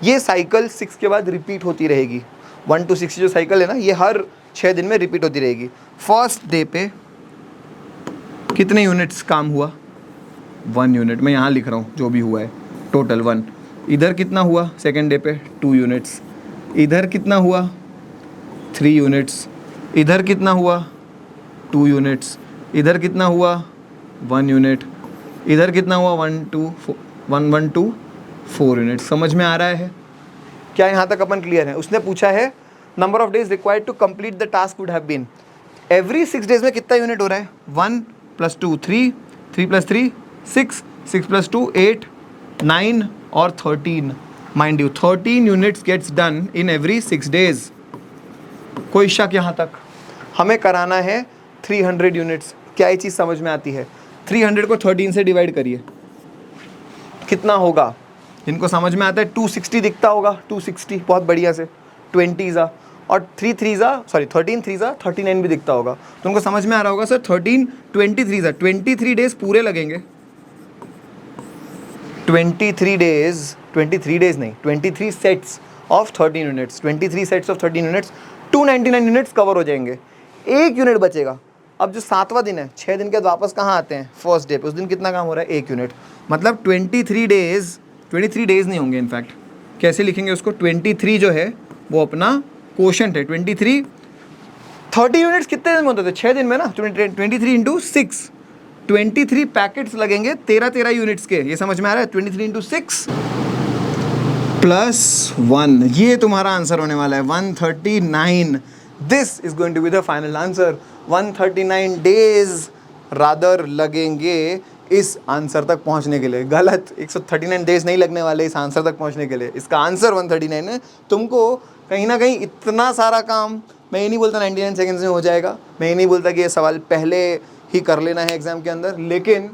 ये साइकिल 6 के बाद रिपीट होती रहेगी। 1 to 6 जो साइकिल है ना, ये हर 6 दिन में रिपीट होती रहेगी। फर्स्ट डे पे कितने यूनिट्स काम हुआ? 1 यूनिट। मैं यहाँ लिख रहा हूँ जो भी हुआ है, टोटल 1। इधर कितना हुआ? सेकेंड डे पे 2 यूनिट्स। इधर कितना हुआ? 3 यूनिट्स। इधर कितना हुआ? 2 यूनिट्स। इधर कितना हुआ? 1 यूनिट। इधर कितना हुआ? 1 2 4 यूनिट। समझ में आ रहा है क्या? यहाँ तक अपन क्लियर है? उसने पूछा है number of days required to complete the task would have been. Every 6 डेज में कितना यूनिट हो रहा है? 1 + 2 3, 3 + 3 6, 6 + 2 8, 9 और 13। Mind you 13 units gets done in every 6 days. कोई शक यहाँ तक? हमें कराना है 300 यूनिट्स। क्या ये चीज़ समझ में आती है? 300 को 13 से डिवाइड करिए, कितना होगा? जिनको समझ में आता है 260 दिखता होगा, 260 बहुत बढ़िया से, 20 ज़ा और 13 ज़ा 39 भी दिखता होगा। तो उनको समझ में आ रहा होगा सर 13 23 ज़ा 23 डेज पूरे लगेंगे। 23 डेज नहीं, 23 sets of 13 units, 23 sets of 13 units, 299 units cover हो जाएंगे। 1 यूनिट बचेगा। अब जो 7वां दिन है, 6 दिन के बाद वापस कहाँ आते हैं? फर्स्ट डे पे। उस दिन कितना काम हो रहा है? 1 यूनिट। मतलब 23 डेज नहीं होंगे इनफैक्ट। कैसे लिखेंगे उसको? 23 जो है वो अपना क्वोशंट है। 23 30 यूनिट्स कितने दिन में होते थे? 6 दिन में ना। 23 इंटू 6, 23 पैकेट्स लगेंगे 13 यूनिट्स के। ये समझ में आ रहा है? 23 इंटू 6 प्लस 1, ये तुम्हारा आंसर होने वाला है 139। This is going to be the final answer. 139 days rather लगेंगे इस आंसर तक पहुंचने के लिए। गलत, 139 डेज नहीं लगने वाले इस आंसर तक पहुंचने के लिए। इसका आंसर 139 है। तुमको कहीं ना कहीं इतना सारा काम, मैं ये नहीं बोलता 99 सेकेंड्स में हो जाएगा, मैं ये नहीं बोलता कि ये सवाल पहले ही कर लेना है एग्जाम के अंदर, लेकिन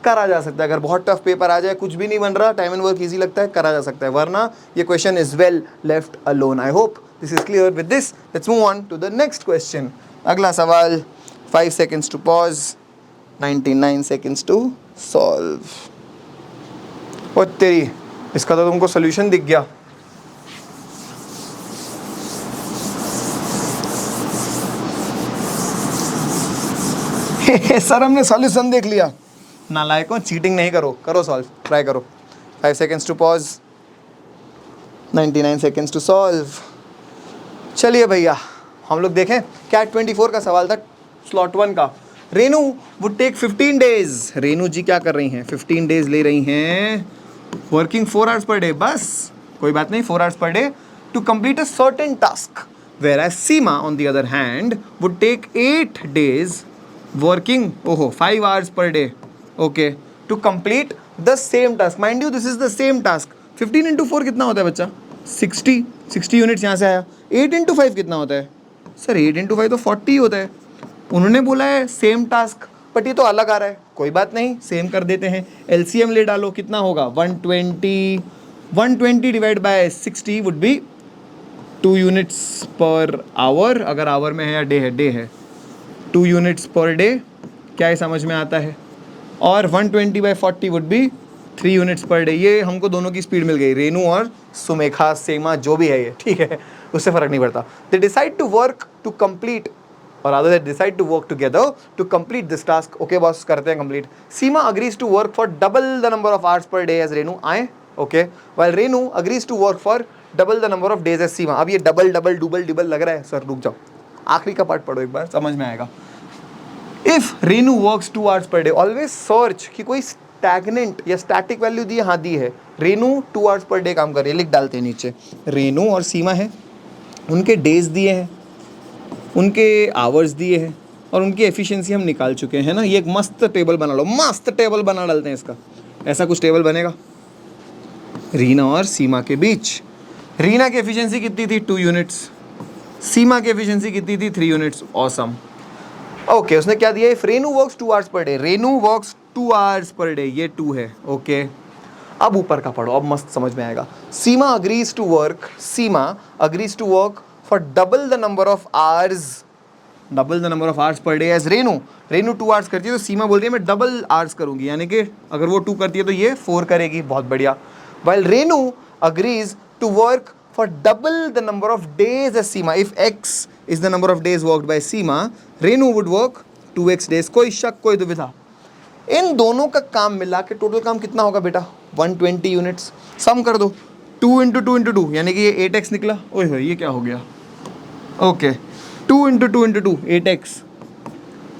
करा जा सकता है। अगर बहुत टफ पेपर आ जाए, कुछ भी नहीं बन रहा, टाइम एंड वर्क इजी लगता है, करा जा सकता है। वरना ये question is well left alone. I hope this is clear. With this let's move on to the next question. अगला सवाल, 5 seconds to pause, 99 seconds to solve. ओ तेरी, इसका तो तुमको सोल्यूशन दिख गया। सर हमने सॉल्यूशन देख लिया। नालायकों, चीटिंग नहीं करो, करो सॉल्व, ट्राई करो। 5 seconds to pause, 99 seconds to solve. चलिए भैया, हम लोग देखें। कैट 24 का सवाल था, स्लॉट 1 का। Renu would take 15 days. Renu ji क्या कर रही हैं? 15 डेज ले रही हैं, वर्किंग 4 आवर्स पर डे। बस कोई बात नहीं, 4 hours per day to complete a certain task. Whereas Seema, on the other hand, would take 8 days working 5 hours per day, okay, to complete the same task. Mind you, this is the same task. 15 into 4 कितना होता है बच्चा? 60 units यहाँ से आया। 8 into 5 कितना होता है? सर 8 into 5 तो 40 होता है। उन्होंने बोला है सेम टास्क, बट ये तो अलग आ रहा है। कोई बात नहीं, सेम कर देते हैं। LCM ले डालो, कितना होगा? 120 divide by 60 would be 2 units per our. अगर आवर में है या डे है? डे है। 2 यूनिट्स पर डे, क्या ये समझ में आता है? और 120 by 40 would be 3 units per day. ये हमको दोनों की स्पीड मिल गई, रेनू और सुमेखा, सेमा जो भी है ये, ठीक है, उससे फ़र्क नहीं पड़ता। They decide to work to complete, और other they decide to work together to complete this task. Okay boss, करते हैं complete. Seema agrees to work for double the number of hours per day as Renu. आए, okay, while Renu agrees to work for double the number of days as Seema. अब ये double double डुबल डिबल लग रहा है sir, रुक जाओ, आखिरी का पार्ट पढ़ो एक बार, समझ में आएगा। If Renu works 2 hours per day, always search कि कोई स्टैग्नेंट या स्टैटिक वैल्यू दी है। हाँ दी है, रेनू 2 आवर्स पर डे काम कर रही है, लिख डालते हैं नीचे। रेनू और सीमा है, उनके डेज दिए हैं, उनके आवर्स दिए हैं, और उनकी एफिशिएंसी हम निकाल चुके हैं ना। ये एक मस्त टेबल बना लो, मस्त टेबल बना डालते हैं इसका। ऐसा कुछ टेबल बनेगा रीना और सीमा के बीच। रीना की एफिशिएंसी कितनी थी? 2 यूनिट्स। सीमा की एफिशिएंसी कितनी थी? 3 यूनिट्स। ऑसम। ओके, उसने क्या दिया? If Renu works 2 hours per day, Renu works 2 hours per day, ये 2 है, ओके। अब ऊपर का पढ़ो, अब मस्त समझ में आएगा। Seema agrees to work, Seema agrees to work for double the number of hours, double the number of hours per day as Renu. Renu 2 hours करती है तो सीमा बोल रही है मैं डबल आवर्स करूंगी, यानी कि अगर वो 2 करती है तो ये 4 करेगी। बहुत बढ़िया। While Renu agrees to work for double the number of days as Seema. If X is the number of days worked by Seema, Renu would work 2x days. कोई शक, कोई दुविधा? इन दोनों का काम मिला के टोटल काम कितना होगा बेटा? 120 यूनिट्स। सम कर दो, 2 इंटू 2 इंटू 2, यानी कि ये 8x निकला। ओए होए, ये क्या हो गया? Okay, 2 into 2 into 2, 8x,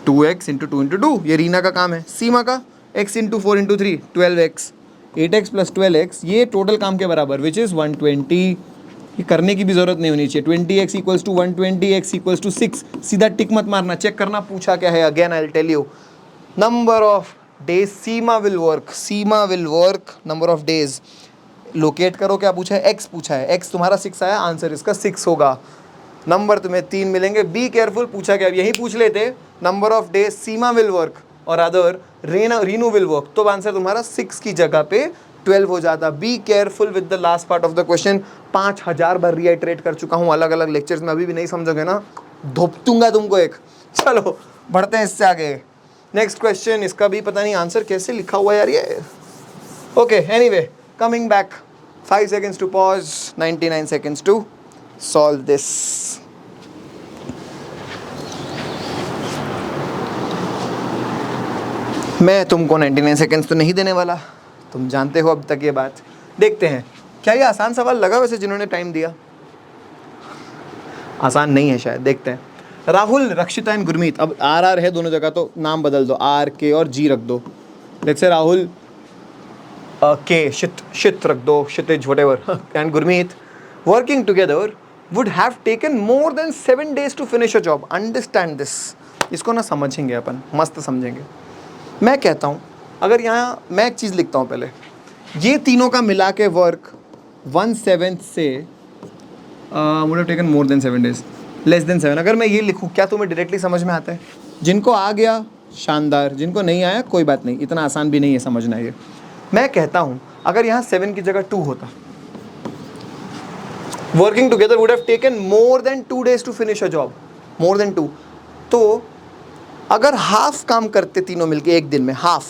2x into 2 into 2, ये रीना का काम है। सीमा का x into 4 into 3, 12x, 8x plus 12x, ये टोटल काम के बराबर, विच इज़ 120। ये करने की भी जरूरत नहीं होनी चाहिए। 20x equals to 120, x equals to 6। सीधा टिक मत मारना, चेक करना पूछा क्या है। Again I will tell you, number of days Seema will work, Seema will work number of days. Locate करो, क्या पूछा है? x पूछा है। x तुम्हारा 6 आया, आंसर इसका 6 होगा। नंबर तुम्हें 3 मिलेंगे। बी केयरफुल, पूछा क्या? अब यही पूछ लेते number of days Seema will work और अदर रीनू विल वर्क, तो आंसर तुम्हारा 6 की जगह पे 12 हो जाता। Be careful with the last part of the question. 5000 बार रिआइटरेट कर चुका हूँ अलग अलग लेक्चर्स में, अभी भी नहीं समझोगे ना, धोप दूंगा तुमको एक। चलो बढ़ते हैं इससे आगे। नेक्स्ट क्वेश्चन, इसका भी पता नहीं आंसर कैसे लिखा हुआ है यार ये। Okay, anyway coming back, 5 seconds to pause, 99 seconds to solve this. मैं तुमको 99 सेकेंड्स तो नहीं देने वाला, तुम जानते हो अब तक ये बात। देखते हैं क्या ये आसान सवाल लगा वैसे जिन्होंने टाइम दिया? आसान नहीं है शायद, देखते हैं। राहुल, रक्षिता एंड गुरमीत, अब आर है दोनों जगह तो नाम बदल दो, आर के और जी रख दो। लेट्स से राहुल के शित रख दो, Kshitij whatever, and Gurmeet working together would have taken more than 7 days to finish a job. Understand this, इसको ना समझेंगे अपन, मस्त समझेंगे। मैं कहता हूँ अगर यहाँ मैं एक चीज़ लिखता हूँ पहले, ये तीनों का मिला के वर्क 1/7 से would have taken more than 7 days, less than 7, अगर मैं ये लिखूँ क्या तुम्हें डायरेक्टली समझ में आता है? जिनको आ गया शानदार, जिनको नहीं आया कोई बात नहीं, इतना आसान भी नहीं है समझना ये। मैं कहता हूँ अगर यहाँ 7 की जगह 2 होता, working together would have taken more than 2 days to finish a job, more than 2, तो अगर हाफ काम करते तीनों मिलके एक दिन में, हाफ,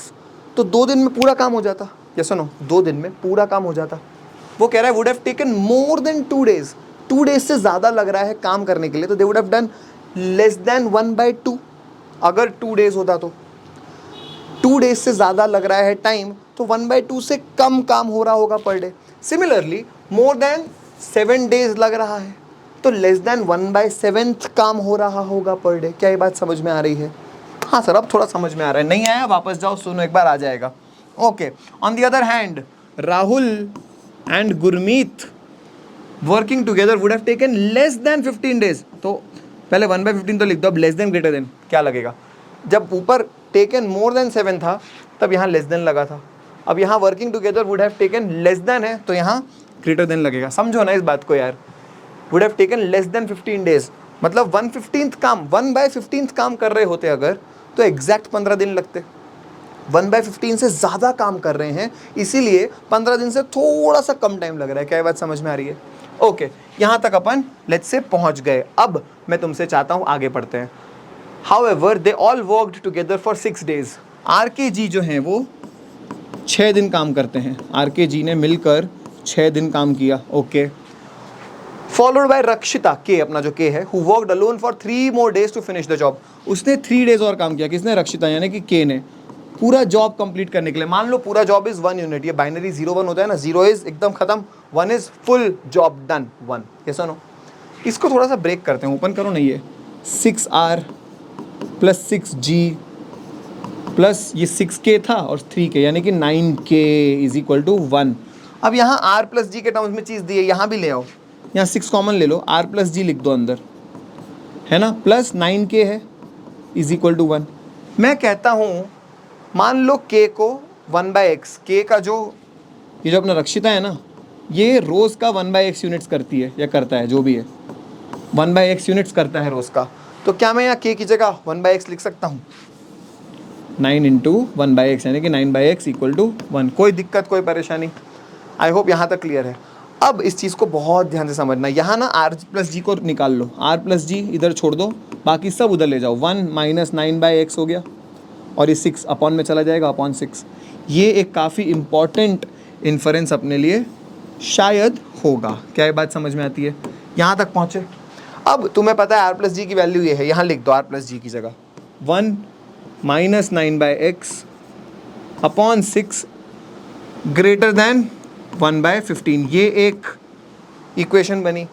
तो 2 दिन में पूरा काम हो जाता। या सुनो, 2 दिन में पूरा काम हो जाता। वो कह रहा है would have taken more than 2 days, 2 days से ज़्यादा लग रहा है काम करने के लिए, तो they would have done less than 1/2। अगर 2 days होता तो 2 days से ज़्यादा लग रहा है टाइम, तो 1/2 से कम काम हो रहा होगा पर डे। सिमिलरली मोर देन 7 days लग रहा है तो लेस देन 1/7 काम हो रहा होगा पर डे। क्या ये बात समझ में आ रही है? हाँ सर, अब थोड़ा समझ में आ रहा है, नहीं आया वापस जाओ सुनो एक बार, आ जाएगा। Okay, on the other hand Rahul and Gurmeet working together would have taken less than 15 days, तो पहले 1/15 तो लिख दो, अब लेस देन ग्रेटर देन क्या लगेगा? जब ऊपर टेकन मोर देन 7 था तब यहाँ लेस देन लगा था, अब यहाँ working together would have taken less than है तो यहाँ ग्रेटर देन लगेगा। समझो ना इस बात को यार, would have taken less than 15 days मतलब 1/15 काम, 1/15 काम कर रहे होते अगर तो एग्जैक्ट 15 दिन लगते। 1/15 से ज़्यादा काम कर रहे हैं इसीलिए 15 दिन से थोड़ा सा कम टाइम लग रहा है। क्या ये बात समझ में आ रही है? ओके, यहाँ तक अपन लेट्स से पहुँच गए। अब मैं तुमसे चाहता हूँ आगे पढ़ते हैं। However they all worked together for 6 days। R K G जो हैं वो 6 दिन काम करते हैं, आर के जी ने मिलकर 6 दिन काम किया। ओके, फॉलोड बाय रक्षिता, के अपना जो के है, who worked alone for 3 more days to finish the job. उसने 3 days और काम किया। किसने? रक्षिता, यानी कि के ने, पूरा जॉब कंप्लीट करने के लिए। मान लो पूरा जॉब इज 1 unit, ये बाइनरी 0-1 होता है ना, 0 इज एकदम खत्म, 1 इज फुल जॉब डन, 1। कैसा नो, इसको थोड़ा सा ब्रेक करते हैं, ओपन करो नहीं, ये 6R प्लस 6G प्लस ये 6K था और 3K, यानी कि 9K इज इक्वल टू 1। अब यहाँ R प्लस G के टर्म्स में चीज़ दी है, यहाँ भी ले आओ, यहाँ 6 कॉमन ले लो, R प्लस G लिख दो अंदर, है ना, प्लस 9K है इज इक्वल टू 1। मैं कहता हूँ मान लो K को 1/x, K का जो ये जो अपना रक्षिता है ना, ये रोज़ का 1/x यूनिट्स करती है या करता है, जो भी है 1/x यूनिट्स करता है रोज़ का, तो क्या मैं यहाँ K की जगह 1/x लिख सकता हूँ? 9 × 1/x यानी कि 9/x इक्वल टू 1। कोई दिक्कत, कोई परेशानी? आई होप यहाँ तक क्लियर है। अब इस चीज़ को बहुत ध्यान से समझना, यहाँ ना R प्लस G को निकाल लो, R प्लस G इधर छोड़ दो, बाकी सब उधर ले जाओ, 1 - 9/x हो गया और ये 6 अपॉन में चला जाएगा, अपॉन 6। ये एक काफ़ी इम्पॉर्टेंट इन्फरेंस अपने लिए शायद होगा। क्या ये बात समझ में आती है? यहाँ तक पहुँचे। अब तुम्हें पता है R प्लस G की वैल्यू ये है, यहाँ लिख दो R प्लस G की जगह 1 - 9/x अपॉन 6 ग्रेटर दैन 1/15। ये एक इक्वेशन बनी,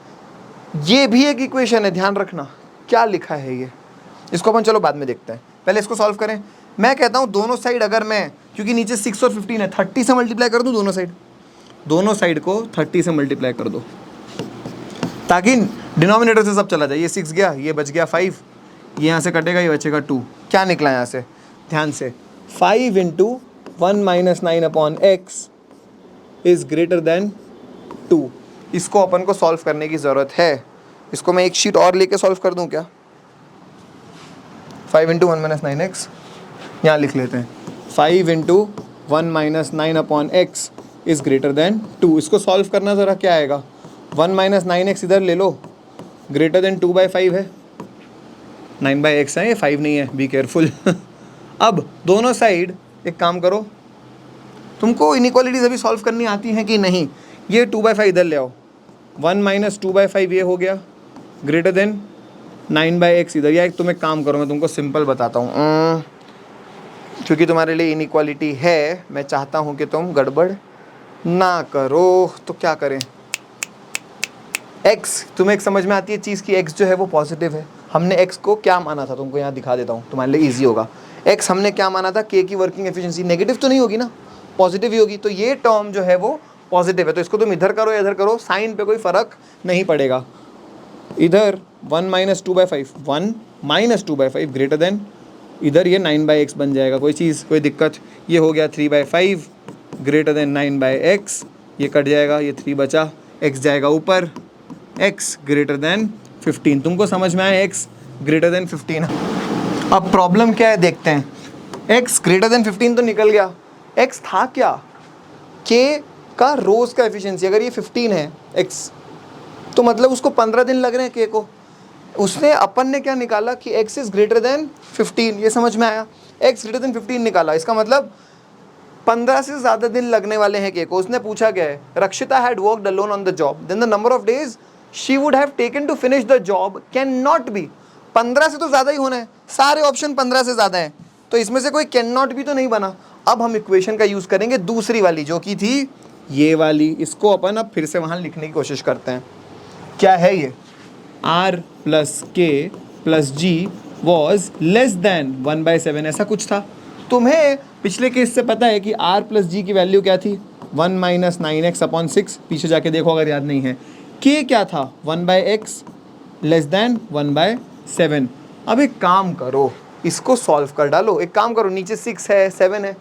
ये भी एक इक्वेशन है, ध्यान रखना क्या लिखा है ये। इसको अपन चलो बाद में देखते हैं, पहले इसको सॉल्व करें। मैं कहता हूँ दोनों साइड अगर मैं, क्योंकि नीचे 6 और 15 है, 30 से मल्टीप्लाई कर दूँ दोनों साइड को 30 से मल्टीप्लाई कर दो, ताकि डिनोमिनेटर से सब चला जाए। ये 6 गया, ये बच गया 5, ये यहाँ से कटेगा, ये बचेगा 2। क्या निकला यहाँ से? ध्यान से, 5 × 1 - 9/x इज़ ग्रेटर देन 2। इसको अपन को सॉल्व करने की ज़रूरत है। इसको मैं एक शीट और लेके सॉल्व कर दूँ क्या? 5 इंटू 1 माइनस 9x, यहाँ लिख लेते हैं 5 into 1 minus 9 upon x is greater than 2। इसको सॉल्व करना ज़रा, क्या आएगा, 1 माइनस 9x इधर ले लो, ग्रेटर देन 2/5 है, 9/x है, ये 5 नहीं है, बी केयरफुल। अब दोनों साइड एक काम करो, तुमको इनइक्वालिटीज अभी सॉल्व करनी आती हैं कि नहीं, ये 2/5 इधर ले आओ, 1 माइनस 2/5 ये हो गया, ग्रेटर देन 9/x इधर। या एक तुम एक काम करो, मैं तुमको सिंपल बताता हूँ, क्योंकि तुम्हारे लिए इनइक्वालिटी है, मैं चाहता हूँ कि तुम गड़बड़ ना करो, तो क्या करें, x तुम्हें एक समझ में आती है चीज़ की x जो है वो पॉजिटिव है। हमने x को क्या माना था, तुमको यहाँ दिखा देता हूँ, तुम्हारे लिए ईजी होगा। x हमने क्या माना था, k की वर्किंग एफिशिएंसी नेगेटिव तो नहीं होगी ना, पॉजिटिव ही होगी, तो ये टर्म जो है वो पॉजिटिव है, तो इसको तुम इधर करो या इधर करो, साइन पे कोई फ़र्क नहीं पड़ेगा। इधर 1 माइनस 2/5, 1 माइनस 2/5 ग्रेटर देन, इधर ये 9/x बन जाएगा, कोई चीज़ कोई दिक्कत, ये हो गया 3/5 ग्रेटर देन 9/x, ये कट जाएगा, ये 3 बचा, x जाएगा ऊपर, x ग्रेटर देन 15। तुमको समझ में आया x ग्रेटर देन 15। अब प्रॉब्लम क्या है देखते हैं, x ग्रेटर देन 15 तो निकल गया, x था क्या, k का रोज का एफिशिएंसी, अगर ये 15 है x, तो मतलब उसको 15 दिन लग रहे हैं k को, उसने अपन ने क्या निकाला कि x इज ग्रेटर देन 15, ये समझ में आया, x ग्रेटर देन 15 निकाला, इसका मतलब 15 से ज़्यादा दिन लगने वाले हैं k को। उसने पूछा क्या है, Rakshita had worked alone on the job, then the number of days she would have taken to finish the job cannot नॉट बी, 15 से तो ज़्यादा ही होना है, सारे ऑप्शन 15 से ज़्यादा हैं, तो इसमें से कोई कैन नॉट भी तो नहीं बना। अब हम इक्वेशन का यूज़ करेंगे दूसरी वाली जो कि थी ये वाली, इसको अपन अब फिर से वहाँ लिखने की कोशिश करते हैं। क्या है ये, r plus k plus g was less than 1/7, ऐसा कुछ था। तुम्हें पिछले केस से पता है कि r प्लस g की वैल्यू क्या थी, 1 माइनस 9x अपॉन 6, पीछे जाके देखो अगर याद नहीं है। k क्या था, 1/x लेस दैन 1/7। अब एक काम करो, इसको सॉल्व कर डालो, एक काम करो, नीचे 6 है 7 है,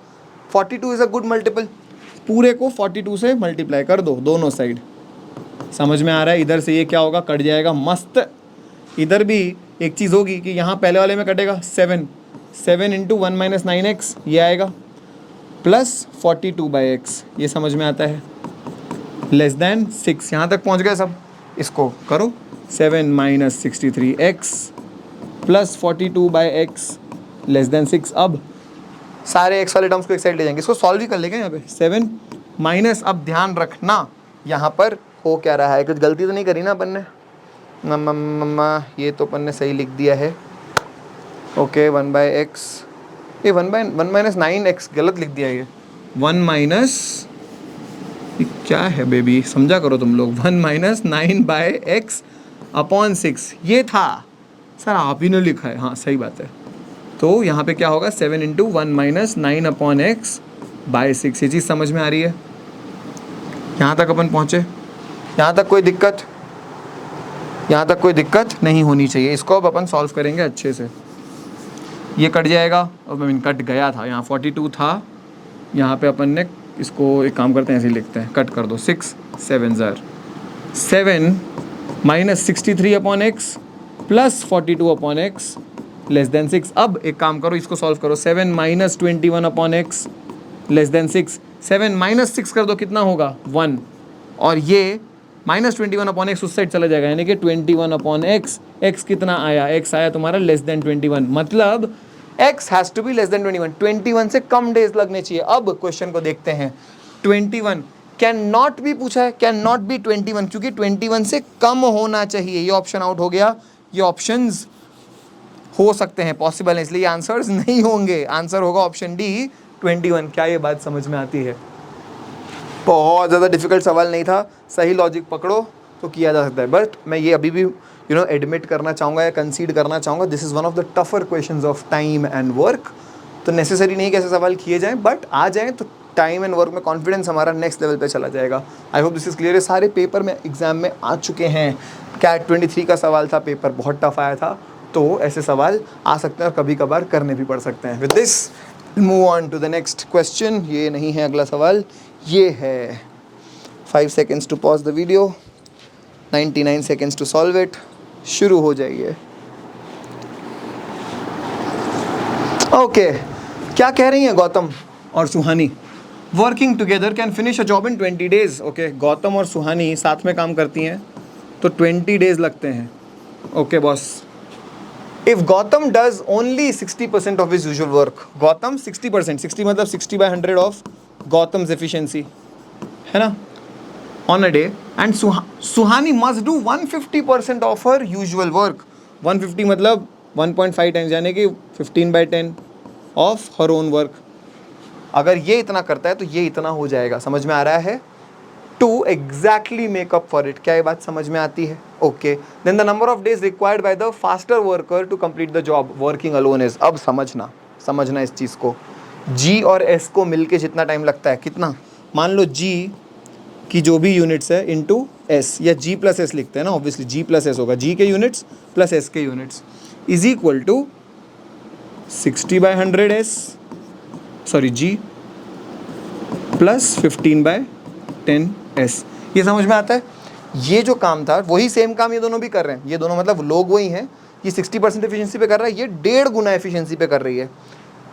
42 इज़ अ गुड मल्टीपल, पूरे को 42 से मल्टीप्लाई कर दो दोनों साइड। समझ में आ रहा है, इधर से ये क्या होगा, कट जाएगा, मस्त। इधर भी एक चीज़ होगी कि यहाँ पहले वाले में कटेगा 7 इंटू 1 माइनस 9x ये आएगा, प्लस 42/x, ये समझ में आता है, लेस दैन 6, यहाँ तक पहुँच गए सब। इसको करो, 7 minus 63x plus 42/x less than 6। अब सारे x वाले टर्म्स को एक साइड ले जाएंगे, इसको सॉल्व ही कर लेंगे यहाँ पे, 7 माइनस, अब ध्यान रखना यहाँ पर हो क्या रहा है, कुछ गलती तो नहीं करी ना अपन ने, मम्मा ये तो अपन ने सही लिख दिया है, ओके 1/x, ये 1 माइनस 9x गलत लिख दिया है, ये 1 माइनस, क्या है बेबी, समझा करो तुम लोग, 1 माइनस 9/x अपॉन 6 ये था, सर आप ही ने लिखा है, हाँ सही बात है। तो यहाँ पे क्या होगा, 7 into 1 minus 9 upon x by 6, ये चीज़ समझ में आ रही है। यहाँ तक अपन पहुँचे, यहाँ तक कोई दिक्कत, यहाँ तक कोई दिक्कत नहीं होनी चाहिए। इसको अब अपन सॉल्व करेंगे अच्छे से, ये कट जाएगा, अब मीन कट गया था, यहाँ 42 था, यहाँ पे अपन ने इसको एक काम करते हैं ऐसे ही लिखते हैं, कट कर दो, 6 7 7 minus 63 upon x plus 42 upon x less than 6। अब एक काम करो, इसको सॉल्व करो, 7 minus 21 upon x less than 6, 7 minus 6 कर दो, कितना होगा 1, और ये माइनस 21 अपॉन एक्स उस साइड चला जाएगा, यानी कि 21 अपॉन एक्स, एक्स कितना आया, एक्स आया तुम्हारा लेस देन 21, मतलब x has to be less than 21, 21 से कम डेज लगने चाहिए। अब क्वेश्चन को देखते हैं, 21 कैन नॉट भी पूछा है, कैन नॉट बी 21, क्योंकि 21 से कम होना चाहिए, ये ऑप्शन आउट हो गया, ये ऑप्शंस हो सकते हैं, पॉसिबल है, इसलिए आंसर्स नहीं होंगे, आंसर होगा ऑप्शन डी 21। क्या ये बात समझ में आती है? बहुत ज़्यादा डिफिकल्ट सवाल नहीं था, सही लॉजिक पकड़ो तो किया जा सकता है, बट मैं ये अभी भी एडमिट करना चाहूँगा या कंसीड करना चाहूँगा, this is one of the tougher questions of time and work. तो नेसेसरी नहीं कि ऐसे सवाल किए जाएँ, बट आ जाएँ तो टाइम एंड वर्क में कॉन्फिडेंस हमारा नेक्स्ट लेवल पे चला जाएगा। आई होप दिस इज़ क्लियर। सारे पेपर में एग्जाम में आ चुके हैं, कैट 23 का सवाल था, पेपर बहुत टफ आया था, तो ऐसे सवाल आ सकते हैं और कभी कभार करने भी पड़ सकते हैं। With this move on to the next question. ये नहीं है अगला सवाल, ये है 5 seconds to pause the video, 99 seconds to solve it. शुरू हो जाइए। ओके क्या कह रही हैं गौतम और Suhani? Working together can finish a job in 20 days. Okay, Gautam और सुहानी साथ में काम करती हैं तो 20 डेज लगते हैं। Okay boss, if Gautam does only 60% of his usual work, Gautam 60%, 60 मतलब 60/100 ऑफ गौतम्स एफिशिएंसी, है ना, on a day, and Suhani must do 150% of her usual work. 150 मतलब 1.5 टाइम्स, यानी कि 15/10 ऑफ हर ओन वर्क। अगर ये इतना करता है तो ये इतना हो जाएगा, समझ में आ रहा है? To exactly make up for it. क्या ये बात समझ में आती है? Okay, then the number of days required by the faster worker to complete the job working alone is. अब समझना इस चीज़ को, जी और एस को मिलके जितना टाइम लगता है, कितना, मान लो जी की जो भी यूनिट्स है इंटू एस, या जी प्लस एस लिखते हैं ना, ऑब्वियसली जी प्लस एस होगा, जी के यूनिट्स प्लस एस के units is equal to 60/100 S, sorry G plus 15/10 S. ये समझ में आता है? ये जो काम था वही सेम काम ये दोनों भी कर रहे हैं, ये दोनों मतलब लोग वही हैं। ये 60% एफिशिएंसी पे कर रहा है, ये 1.5 गुना एफिशिएंसी पे कर रही है।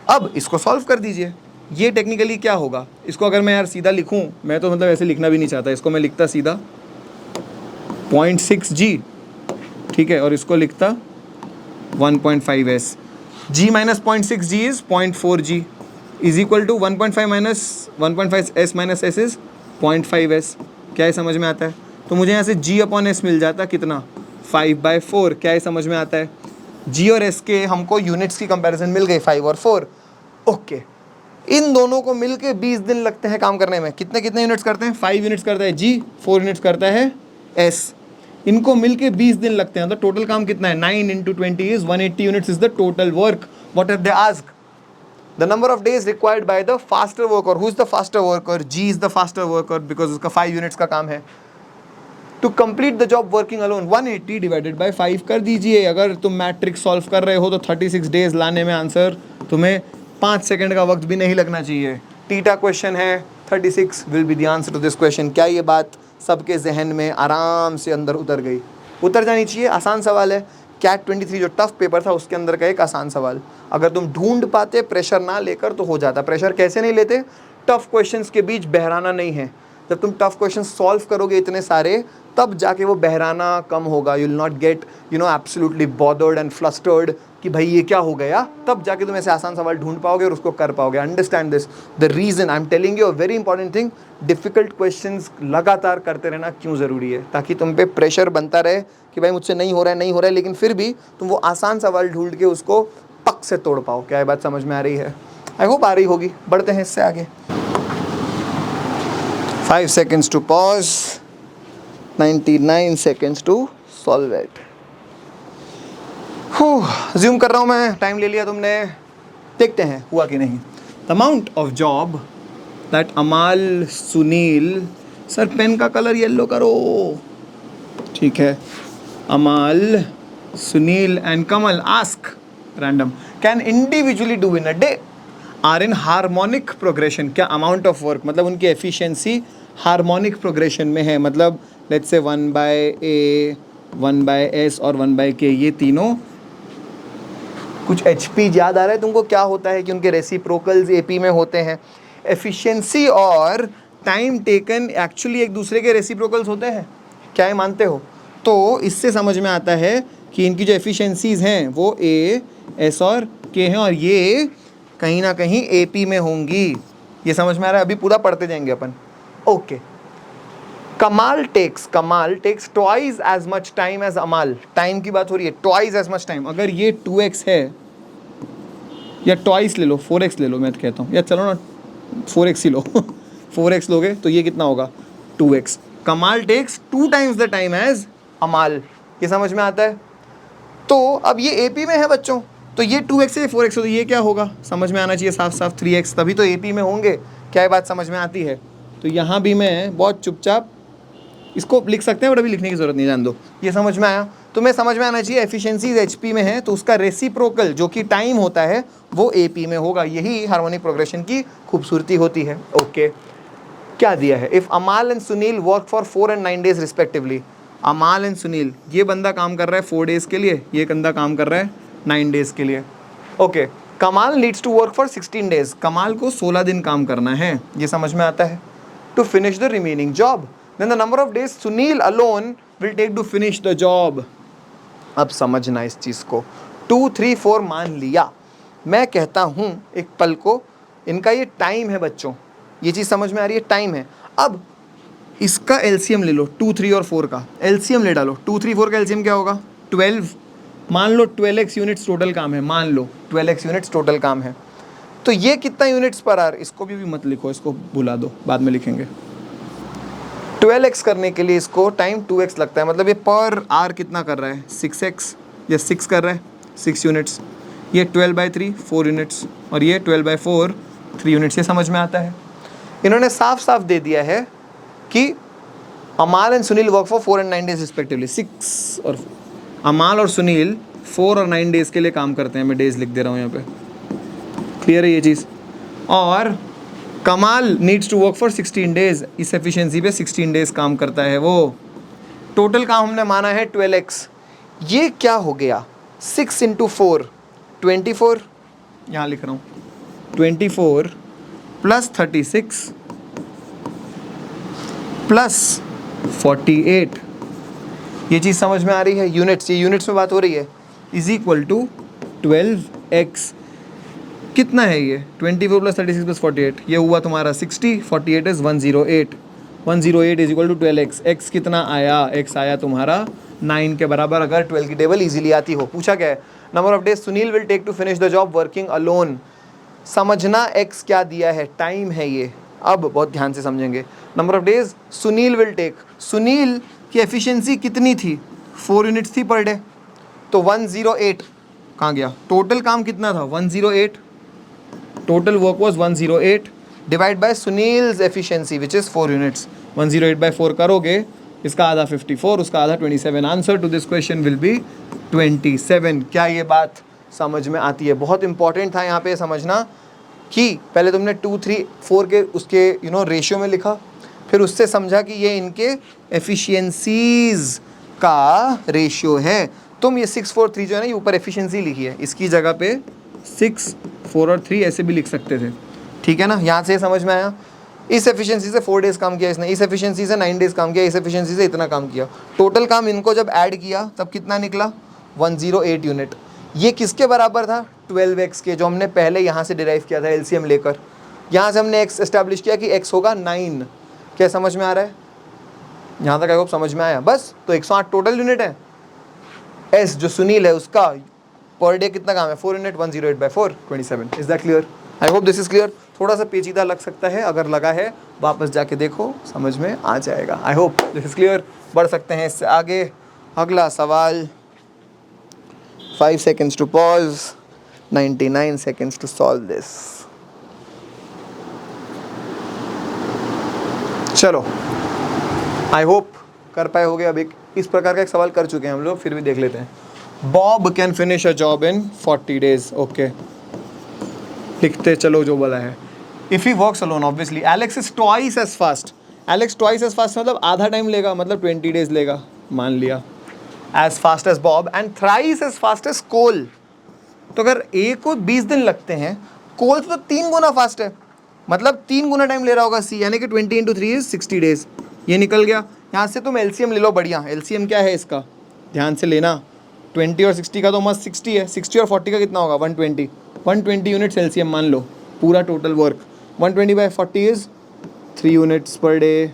अब इसको सॉल्व कर दीजिए। ये टेक्निकली क्या होगा, इसको अगर मैं यार सीधा लिखूं, मैं तो मतलब ऐसे लिखना भी नहीं चाहता, इसको मैं लिखता सीधा 0.6 जी, ठीक है, और इसको लिखता 1.5 S. G minus 0.6 G is 0.4 G is equal to 1.5 minus 1.5 S minus S is 0.5 S. क्या ये समझ में आता है? तो मुझे यहाँ से जी अपॉन एस मिल जाता कितना, 5/4। क्या ये समझ में आता है? जी और एस के हमको यूनिट्स की कंपैरिजन मिल गई, 5 और 4। ओके, इन दोनों को मिलके 20 दिन लगते हैं काम करने में। कितने कितने यूनिट्स करते हैं? 5 यूनिट्स करता है जी, 4 यूनिट्स करता है एस। इनको मिलके 20 दिन लगते हैं। तो टोटल काम कितना है? 9 × 20 is 180 units is the total work. What have they asked? The number of days required by the faster worker. Who is the faster worker? G is the faster worker because उसका 5 units का काम है। To complete the job working alone, 180 divided by 5 कर दीजिए। अगर तुम matrix solve कर रहे हो तो 36 डेज लाने में आंसर तुम्हें 5 सेकंड का वक्त भी नहीं लगना चाहिए। टीटा क्वेश्चन है, 36 will be the answer to this question. क्या ये बात सबके जहन में आराम से अंदर उतर गई? उतर जानी चाहिए, आसान सवाल है। कैट 23 जो टफ पेपर था उसके अंदर का एक आसान सवाल, अगर तुम ढूंढ पाते प्रेशर ना लेकर तो हो जाता। प्रेशर कैसे नहीं लेते? टफ क्वेश्चंस के बीच बहराना नहीं है। जब तुम टफ क्वेश्चन सॉल्व करोगे इतने सारे, तब जाके वो बहराना कम होगा। You will not gate absolutely bothered and flustered कि भाई ये क्या हो गया। तब जाके तुम ऐसे आसान सवाल ढूंढ पाओगे और उसको कर पाओगे। Understand this, the reason I am telling you a very important thing, difficult questions लगातार करते रहना क्यों ज़रूरी है? ताकि तुम पे प्रेशर बनता रहे कि भाई मुझसे नहीं हो रहा है, लेकिन फिर भी तुम वो आसान सवाल ढूंढ के उसको पक से तोड़ पाओ। क्या ये बात समझ में आ रही है? आई होप आ रही होगी। बढ़ते हैं इससे आगे। 5 seconds to pause, 99 seconds to solve it. Zoom कर रहा हूँ मैं, टाइम ले लिया तुमने, देखते हैं हुआ कि नहीं। The amount of job that Amal Sunil, sir pen का कलर येलो करो, ठीक है, Amal Sunil and Kamal ask random can individually do in a day are in harmonic progression. क्या अमाउंट ऑफ वर्क मतलब उनकी एफिशिएंसी हार्मोनिक प्रोग्रेशन में है? मतलब लेट्स से 1/A, 1/S और 1/K, ये तीनों कुछ HP याद आ रहा है तुमको? क्या होता है कि उनके रेसिप्रोकल्स AP में होते हैं। एफिशिएंसी और टाइम टेकन एक्चुअली एक दूसरे के रेसिप्रोकल्स होते हैं। क्या ये मानते हो? तो इससे समझ में आता है कि इनकी जो एफिशिएंसीज हैं वो A, S और K हैं, और ये कहीं ना कहीं AP में होंगी। ये समझ में आ रहा है? अभी पूरा पढ़ते जाएंगे अपन। Okay, Kamal takes twice as much time as Amal. Time की बात हो रही है, ट्वाइस एज मच टाइम। अगर ये 2x है, या ट्वाइस ले लो, 4x ले लो, मैं तो कहता हूँ, या चलो ना 4x ही लो 4x लोगे तो ये कितना होगा? 2x। Kamal takes 2 times the time as Amal. ये समझ में आता है? तो अब ये AP में है बच्चों, तो ये 2x है, 4x हो, तो ये क्या होगा? समझ में आना चाहिए साफ साफ 3x, तभी तो AP में होंगे। क्या ये बात समझ में आती है? तो यहाँ भी मैं बहुत चुपचाप इसको लिख सकते हैं, बट अभी लिखने की जरूरत नहीं, जान दो। ये समझ में आया? तुम्हें समझ में आना चाहिए एफिशिएंसीज HP में है, तो उसका रेसिप्रोकल जो कि टाइम होता है वो AP में होगा। यही हार्मोनिक प्रोग्रेशन की खूबसूरती होती है। ओके, क्या दिया है? इफ अमाल and Sunil work for 4 and 9 days respectively. अमाल एंड सुनील, ये बंदा काम कर रहा है 4 days के लिए, ये बंदा काम कर रहा है 9 days के लिए। Okay, Kamal needs to work for 16 days, Kamal को 16 दिन काम करना है, ये समझ में आता है, to finish the remaining job. Then the number of days Sunil alone will take to finish the job. अब समझना इस चीज़ को, 2, 3, 4 मान लिया, मैं कहता हूँ एक पल को, इनका ये टाइम है बच्चों, ये चीज़ समझ में आ रही है, टाइम है। अब इसका एलसीएम ले लो, 2, 3 और 4 का एलसीएम ले डालो। 2, 3, 4 का एलसीएम क्या होगा? 12। मान लो 12x यूनिट्स टोटल काम है, मान लो 12x यूनिट्स टोटल काम है, तो ये कितना यूनिट्स पर आवर? इसको भी मत लिखो, इसको भुला दो, बाद में लिखेंगे। 12x करने के लिए इसको टाइम 2x लगता है, मतलब ये पर आवर कितना कर रहा है? 6x, ये 6 कर रहा है, 6 यूनिट्स। ये 12/3 4 यूनिट्स, और ये 12/4 3 यूनिट्स। ये समझ में आता है? इन्होंने साफ साफ दे दिया है कि अमाल and Sunil work for 4 and 9 days respectively. 6 और अमाल और सुनील 4 और 9 डेज के लिए काम करते हैं, मैं डेज लिख दे रहा हूँ यहाँ पे, क्लियर है ये चीज़। और Kamal needs to work for 16 days, इस एफिशिएंसी पे 16 डेज काम करता है वो। टोटल काम हमने माना है 12x। ये क्या हो गया? 6 × 4 24, यहाँ लिख रहा हूँ 24 + 36 + 48। ये चीज़ समझ में आ रही है? यूनिट्स, ये यूनिट्स में बात हो रही है, इज इक्वल टू 12x। कितना है ये? 24 + 36 + 48, ये हुआ तुम्हारा 60, 48 is 108, 108 is equal to 12x। x कितना आया? x आया तुम्हारा 9 के बराबर, अगर 12 की टेबल इजीली आती हो। पूछा क्या है? Number of days Sunil will take to finish the job working alone. समझना x क्या दिया है, टाइम है ये, अब बहुत ध्यान से समझेंगे। Number of days Sunil will take, Sunil की एफिशिएंसी कितनी थी? 4 यूनिट्स थी पर डे, तो 108 कहाँ गया? टोटल काम कितना था? 108, total work was 108 divide by Sunil's efficiency which is 4 units. 108/4 करोगे, इसका आधा 54, उसका आधा 27। Answer to this question will be 27। क्या ये बात समझ में आती है? बहुत इंपॉर्टेंट था यहाँ पे समझना कि पहले तुमने 2, 3, 4 के उसके रेशियो में लिखा, फिर उससे समझा कि ये इनके एफिशिएंसीज का रेशियो है। तुम ये 6, 4, 3 जो है ना, ये ऊपर एफिशिएंसी लिखी है, इसकी जगह पे 6, 4 और 3 ऐसे भी लिख सकते थे, ठीक है ना? यहाँ से समझ में आया? इस एफिशिएंसी से 4 डेज काम किया इसने, इस एफिशिएंसी से 9 डेज काम किया, इस एफिशिएंसी से इतना काम किया, टोटल काम इनको जब ऐड किया तब कितना निकला? 108 यूनिट। ये किसके बराबर था? 12x के, जो हमने पहले यहाँ से डिराइव किया था एलसीएम लेकर। यहाँ से हमने x एस्टैब्लिश किया कि x होगा 9। क्या समझ में आ रहा है? यहाँ तक आई होप समझ में आया। बस तो 108 टोटल यूनिट है। s जो सुनील है उसका पर डे कितना काम है? 4 unit, 108/4 27। Is that clear? I hope this is clear. थोड़ा सा पेचीदा लग सकता है, अगर लगा है वापस जाके देखो, समझ में आ जाएगा। आई होप दिस इज क्लियर। बढ़ सकते हैं इससे आगे। अगला सवाल, 5 seconds to pause, 99 seconds to solve this. चलो, आई होप कर पाए होगे। अब एक इस प्रकार का एक सवाल कर चुके हैं हम लोग, फिर भी देख लेते हैं। Bob can finish a job in 40 days। Okay, लिखते चलो जो बोला है। If he works alone obviously Alex is twice as fast. Alex twice as fast मतलब आधा टाइम लेगा, मतलब 20 days लेगा, मान लिया। As fast as Bob and thrice as fast as Cole. तो अगर ए को 20 दिन लगते हैं, कोल तो 3 गुना फास्ट है, मतलब 3 गुना टाइम ले रहा होगा सी, यानी कि 20 × 3 इज 60 days। ये निकल गया। यहाँ से तुम एलसीएम ले लो, बढ़िया। एलसीएम क्या है इसका? ध्यान से लेना। 20 और 60 का तो मस्त 60 है, 60 और 40 का कितना होगा? 120। 120 यूनिट्स एलसीएम मान लो, पूरा total work. 120/40 is 3 units per day,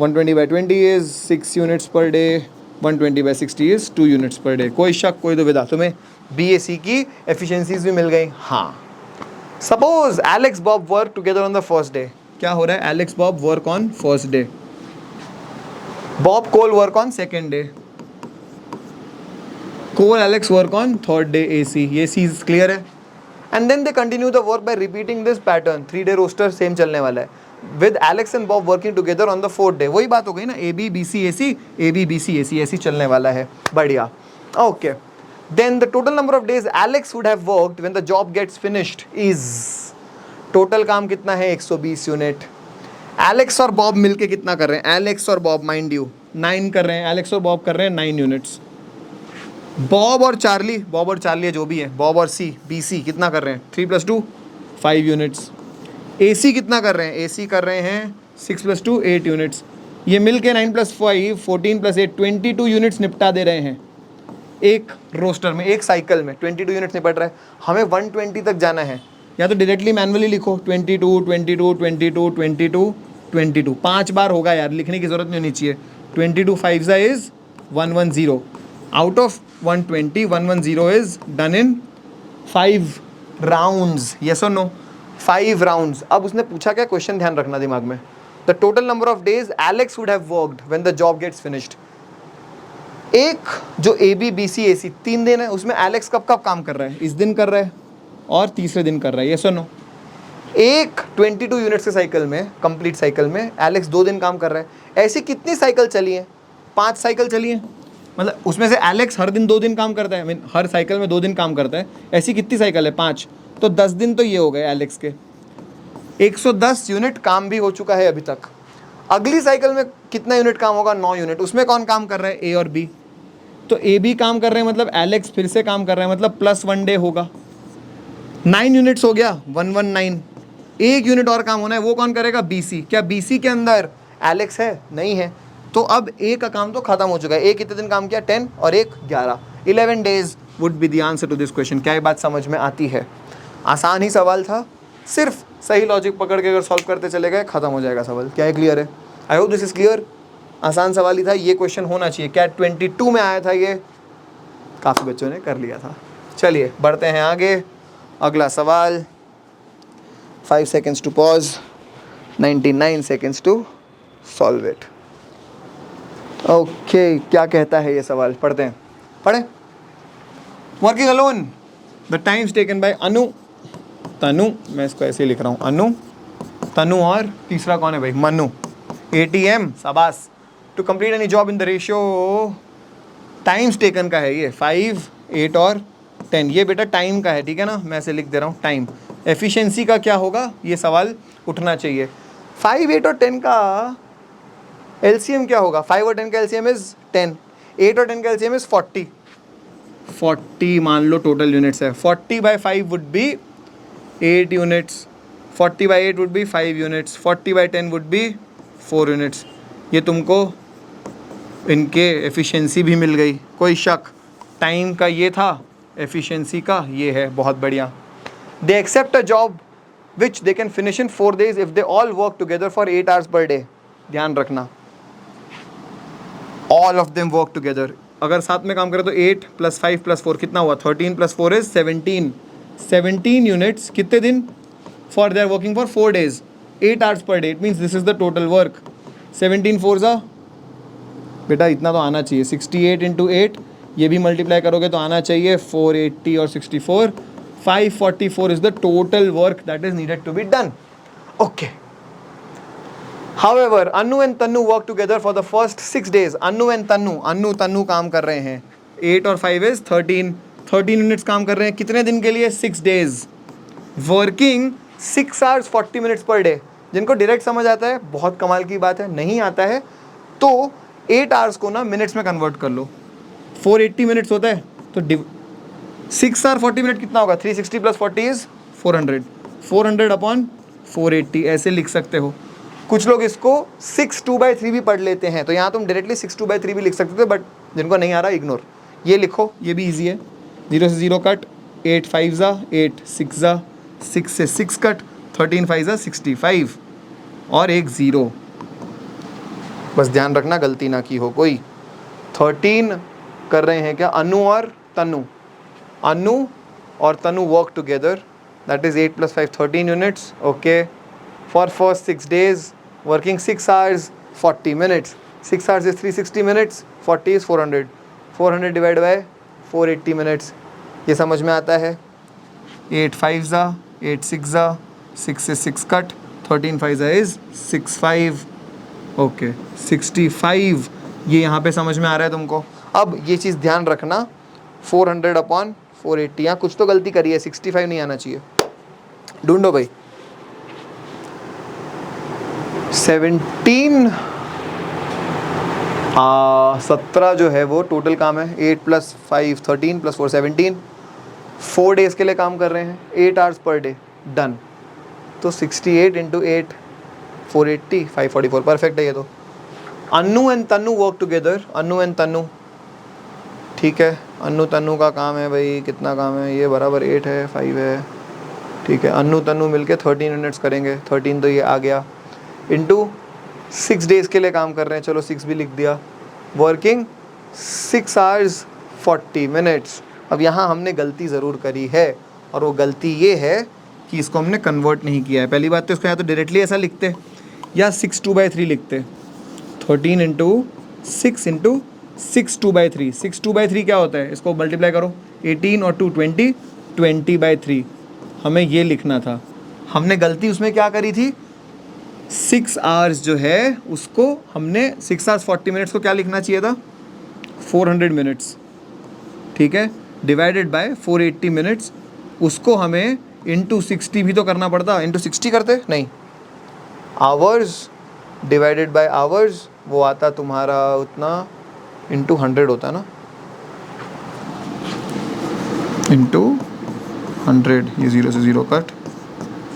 120/20 is 6 units per day, 120/60 is 2 units per day. कोई शक, कोई दुविधा? तुम्हें BAC की एफिशिएंसीज भी मिल गई। हाँ, suppose Alex Bob work together on the first day. क्या हो रहा है? Alex Bob work on first day, Bob Cole work on second day, Cole Alex work on third day AC। ये चीज क्लियर है? And then they continue the work by repeating this pattern. 3 day roster same चलने वाला है, with Alex and Bob working together on the 4th day। वही बात हो गई ना, AB BC AC, AB BC AC, ऐसी चलने वाला है। बढ़िया, okay. Then the total number of days Alex would have worked when the job gets finished is, total काम कितना है? 120 यूनिट। एलेक्स और बॉब मिलके कितना कर रहे हैं? एलेक्स और बॉब माइंड यू 9 कर रहे हैं, एलेक्स और बॉब कर रहे हैं 9 यूनिट्स। बॉब और चार्ली जो भी है, बॉब और BC कितना कर रहे हैं? 3 + 2 5 यूनिट्स। AC कितना कर रहे हैं? AC कर रहे हैं 6 + 2 8 यूनिट्स। ये मिल के 9 + 5 14 + 8 22 यूनिट्स निपटा दे रहे हैं एक रोस्टर में, एक साइकिल में 22 यूनिट्स निपट रहा है। हमें 120 तक जाना है, या तो डायरेक्टली मैनुअली लिखो 22 22 22 22 22, 5 बार होगा यार, लिखने की ज़रूरत नहीं होनी चाहिए। 22 5 is 110, out of 120 110 is done in 5 rounds, yes और नो? 5 राउंड्स। अब उसने पूछा क्या क्वेश्चन, ध्यान रखना दिमाग में। The total number of days Alex would have worked when the job gets finished. एक जो AB BC AC 3 दिन है, उसमें एलेक्स कब कब काम कर रहा है? इस दिन कर रहा है और तीसरे दिन कर रहा है, यस और नो? एक 22 यूनिट्स के साइकिल में, कंप्लीट साइकिल में एलेक्स 2 दिन काम कर रहा है। ऐसी कितनी साइकिल चली हैं? 5 साइकिल चली हैं, मतलब उसमें से एलेक्स हर दिन 2 दिन काम करता है, मीन हर साइकिल में 2 दिन काम करता है। ऐसी कितनी साइकिल है? 5, तो 10 दिन तो ये हो गए एलेक्स के। 110 यूनिट काम भी हो चुका है अभी तक। अगली साइकिल में कितना यूनिट काम होगा? 9 यूनिट। उसमें कौन काम कर रहा है? A और B। तो AB काम कर रहे हैं, मतलब एलेक्स फिर से काम कर रहे हैं, मतलब +1 डे होगा। 9 यूनिट्स हो गया, 119। एक यूनिट और काम होना है, वो कौन करेगा? BC। क्या BC के अंदर एलेक्स है? नहीं है। तो अब A का काम तो खत्म हो चुका है। A कितने दिन काम किया? 10 और 1 11, 11 days would be the answer to this question. क्या ये बात समझ में आती है? आसान ही सवाल था, सिर्फ सही लॉजिक पकड़ के अगर सॉल्व करते चले गए खत्म हो जाएगा सवाल। क्या ये क्लियर है? आई होप दिस इज क्लियर। आसान सवाल ही था, ये क्वेश्चन होना चाहिए। क्या 22 में आया था ये? काफ़ी बच्चों ने कर लिया था। चलिए बढ़ते हैं आगे। अगला सवाल, 5 seconds to pause, 99 seconds to solve it. Okay, क्या कहता है ये सवाल? पढ़ते हैं, पढ़े। Working alone, the times taken by Anu, Tanu, मैं इसको ऐसे लिख रहा हूँ, अनु, तनु और तीसरा कौन है भाई? मनु। ATM, शाबाश। To complete any job in the ratio, times taken का है ये, 5 8 और 10। ये बेटा टाइम का है, ठीक है ना? मैं ऐसे लिख दे रहा हूँ टाइम। एफिशिएंसी का क्या होगा? ये सवाल उठना चाहिए। 5 8 और 10 का LCM क्या होगा? 5 और 10 का LCM इज 10, 8 और 10 का LCM इज 40। 40 मान लो टोटल यूनिट्स है। 40/5 would be 8 units, 40/8 would be 5 units, 40/10 would be 4 units. ये तुमको इनके एफिशिएंसी भी मिल गई, कोई शक? टाइम का ये था, एफिशिएंसी का ये है, बहुत बढ़िया। They accept a job which they can finish in 4 days if they all work together for 8 hours per day। ध्यान रखना, all of them work together. अगर साथ में काम करें तो 8 + 5 + 4 कितना हुआ? 13 + 4 इज 17। 17 यूनिट्स कितने दिन? For they are working for 4 days, 8 hours per day। It means this is the total work. 17 4 बेटा इतना तो आना चाहिए, 68 × 8, ये भी मल्टीप्लाई करोगे तो आना चाहिए 480 और 64, 544 is the total work that is needed to be done. Okay. However, Anu and Tanu work together for the first 6 days. Anu and Tanu काम कर रहे हैं। 8 और 5 is 13 यूनिट्स काम कर रहे हैं कितने दिन के लिए? 6 days। Working 6 hours 40 minutes per day। जिनको डायरेक्ट समझ आता है बहुत कमाल की बात है, नहीं आता है तो 8 hours को ना मिनट्स में कन्वर्ट कर लो। 480 मिनट्स होता है तो 6 hour 40 minute कितना होगा? 360 + 40 is 400, 400/480 ऐसे लिख सकते हो। कुछ लोग इसको 6/2/3 भी पढ़ लेते हैं, तो यहाँ तुम डायरेक्टली 6/2/3 भी लिख सकते थे, बट जिनको नहीं आ रहा इग्नोर। ये लिखो, ये भी इजी है। 0 से 0 कट, 8 5 8, 6 से 6 कट, 13 5 65 और एक 0। बस ध्यान रखना गलती ना की हो कोई। 13 कर रहे हैं क्या? अनु और तनु। अनु और Tanu work together, that is 8 + 5 13 units. Okay, for first 6 days working 6 hours 40 minutes। 6 hours is 360 minutes, 40 is 400, 400 divided by 480 minutes। ये समझ में आता है? 8 5 8 6 से 6 कट, 13 5 is 65। ओके, 65 ये यहाँ पे समझ में आ रहा है तुमको? अब ये चीज़ ध्यान रखना, 400/480, यहाँ कुछ तो गलती करी है, 65 नहीं आना चाहिए। ढूंढो भाई। 17 17 जो है वो टोटल काम है, 8 + 5 13 + 4 17, 4 डेज़ के लिए काम कर रहे हैं, 8 आवर्स पर डे, डन। तो 68 × 8 480 544, परफेक्ट है ये तो। Annu and Tannu work together, Annu and Tannu, ठीक है। अन्नू तन्नू का काम है भाई, कितना काम है ये, बराबर 8 है 5 है, ठीक है। अन्नू तन्नू मिलके 13 यूनिट्स करेंगे, 13 तो ये आ गया, इंटू 6 डेज़ के लिए काम कर रहे हैं, चलो 6 भी लिख दिया। Working 6 hours 40 minutes. अब यहाँ हमने गलती ज़रूर करी है, और वो गलती ये है कि इसको हमने कन्वर्ट नहीं किया है। पहली बात तो इसको या तो डायरेक्टली ऐसा लिखते या 6 2/3 लिखते, 13 × 6 × 6 2/3। 6 2/3 क्या होता है, इसको मल्टीप्लाई करो, 18 और 2 20, 20/3 हमें ये लिखना था। हमने गलती उसमें क्या करी थी, 6 आवर्स जो है उसको हमने 6 आवर्स 40 मिनट्स को क्या लिखना चाहिए था, 400 मिनट्स, ठीक है, डिवाइडेड बाय 480 मिनट्स। उसको हमें इंटू 60 भी तो करना पड़ता, इंटू 60 करते नहीं, आवर्स डिवाइडेड बाय आवर्स, वो आता तुम्हारा उतना, इंटू 100 होता ना, इंटू 100, ये 0 से 0 कट,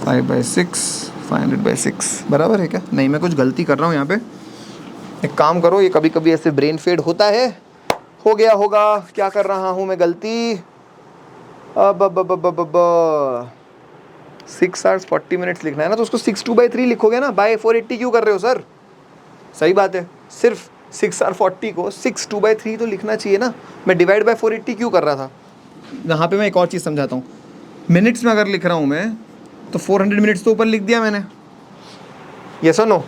5/6 500/6 बराबर है क्या? नहीं, मैं कुछ गलती कर रहा हूँ यहाँ पे। एक काम करो, ये कभी कभी ऐसे ब्रेन फेड होता है, हो गया होगा, क्या कर रहा हूँ मैं गलती। अब 6 आवर्स 40 मिनट्स लिखना है ना, तो उसको 6 2/3 लिखोगे ना, बाय 480 क्यों कर रहे हो सर? सही बात है, सिर्फ 6 आवर 40 को 6 2/3 तो लिखना चाहिए ना, मैं डिवाइड बाय 480 क्यों कर रहा था? यहाँ पे मैं एक और चीज़ समझाता हूँ, मिनट्स में अगर लिख रहा हूँ मैं तो 400 मिनट्स तो ऊपर लिख दिया मैंने, यस और नो?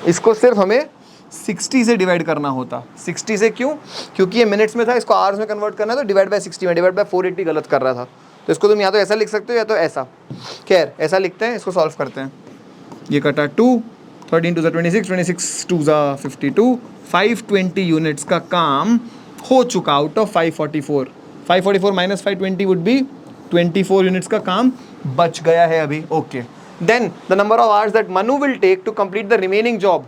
इसको सिर्फ हमें 60 से डिवाइड करना होता। 60 से क्यों? क्योंकि ये मिनट्स में था, इसको आवर्स में कन्वर्ट करना है, तो डिवाइड बाय 60 में, डिवाइड बाय 480 गलत कर रहा था। तो इसको तुम या तो ऐसा लिख सकते हो या तो ऐसा। खैर, ऐसा लिखते हैं, इसको सॉल्व करते हैं। ये कटा 2, 13 2 26, 26 2 52, 520 यूनिट्स का काम हो चुका out of 544। 544 minus 520 would be 24 units का काम बच गया है अभी। Okay, then the number of hours that Manu will take to complete the remaining job,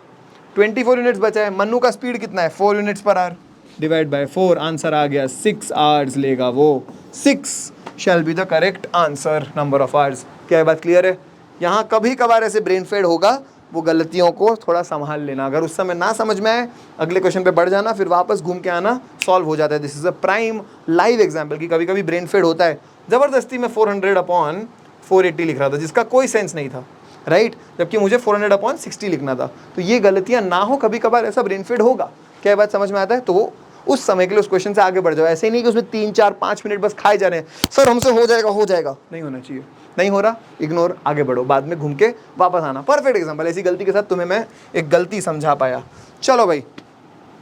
24 units बचा है। मनु का स्पीड कितना है, 4 units per hour, divide by 4, answer आ गया 6 आवर्स लेगा वो। 6 shall be the correct answer, number of hours. क्या ये बात क्लियर है? यहाँ कभी कभार ऐसे ब्रेन फेड होगा, वो गलतियों को थोड़ा संभाल लेना। अगर उस समय ना समझ में आए, अगले क्वेश्चन पे बढ़ जाना, फिर वापस घूम के आना, सॉल्व हो जाता है। This is a prime live example कि कभी कभी ब्रेन फेड होता है। ज़बरदस्ती में 400/480 लिख रहा था, जिसका कोई सेंस नहीं था, राइट? जबकि मुझे 400/60 लिखना था। तो ये गलतियाँ ना हो, कभी कभार ऐसा ब्रेन फेड होगा। क्या ये बात समझ में आता है? तो वो उस समय के लिए उस क्वेश्चन से आगे बढ़ जाओ। ऐसे ही नहीं कि उसमें 3 4 5 मिनट बस खाए जा रहे हैं, सर हमसे हो जाएगा, नहीं होना चाहिए। नहीं हो रहा, इग्नोर, आगे बढ़ो, बाद में घूम के वापस आना। परफेक्ट एग्जांपल, ऐसी गलती के साथ तुम्हें मैं एक गलती समझा पाया। चलो भाई,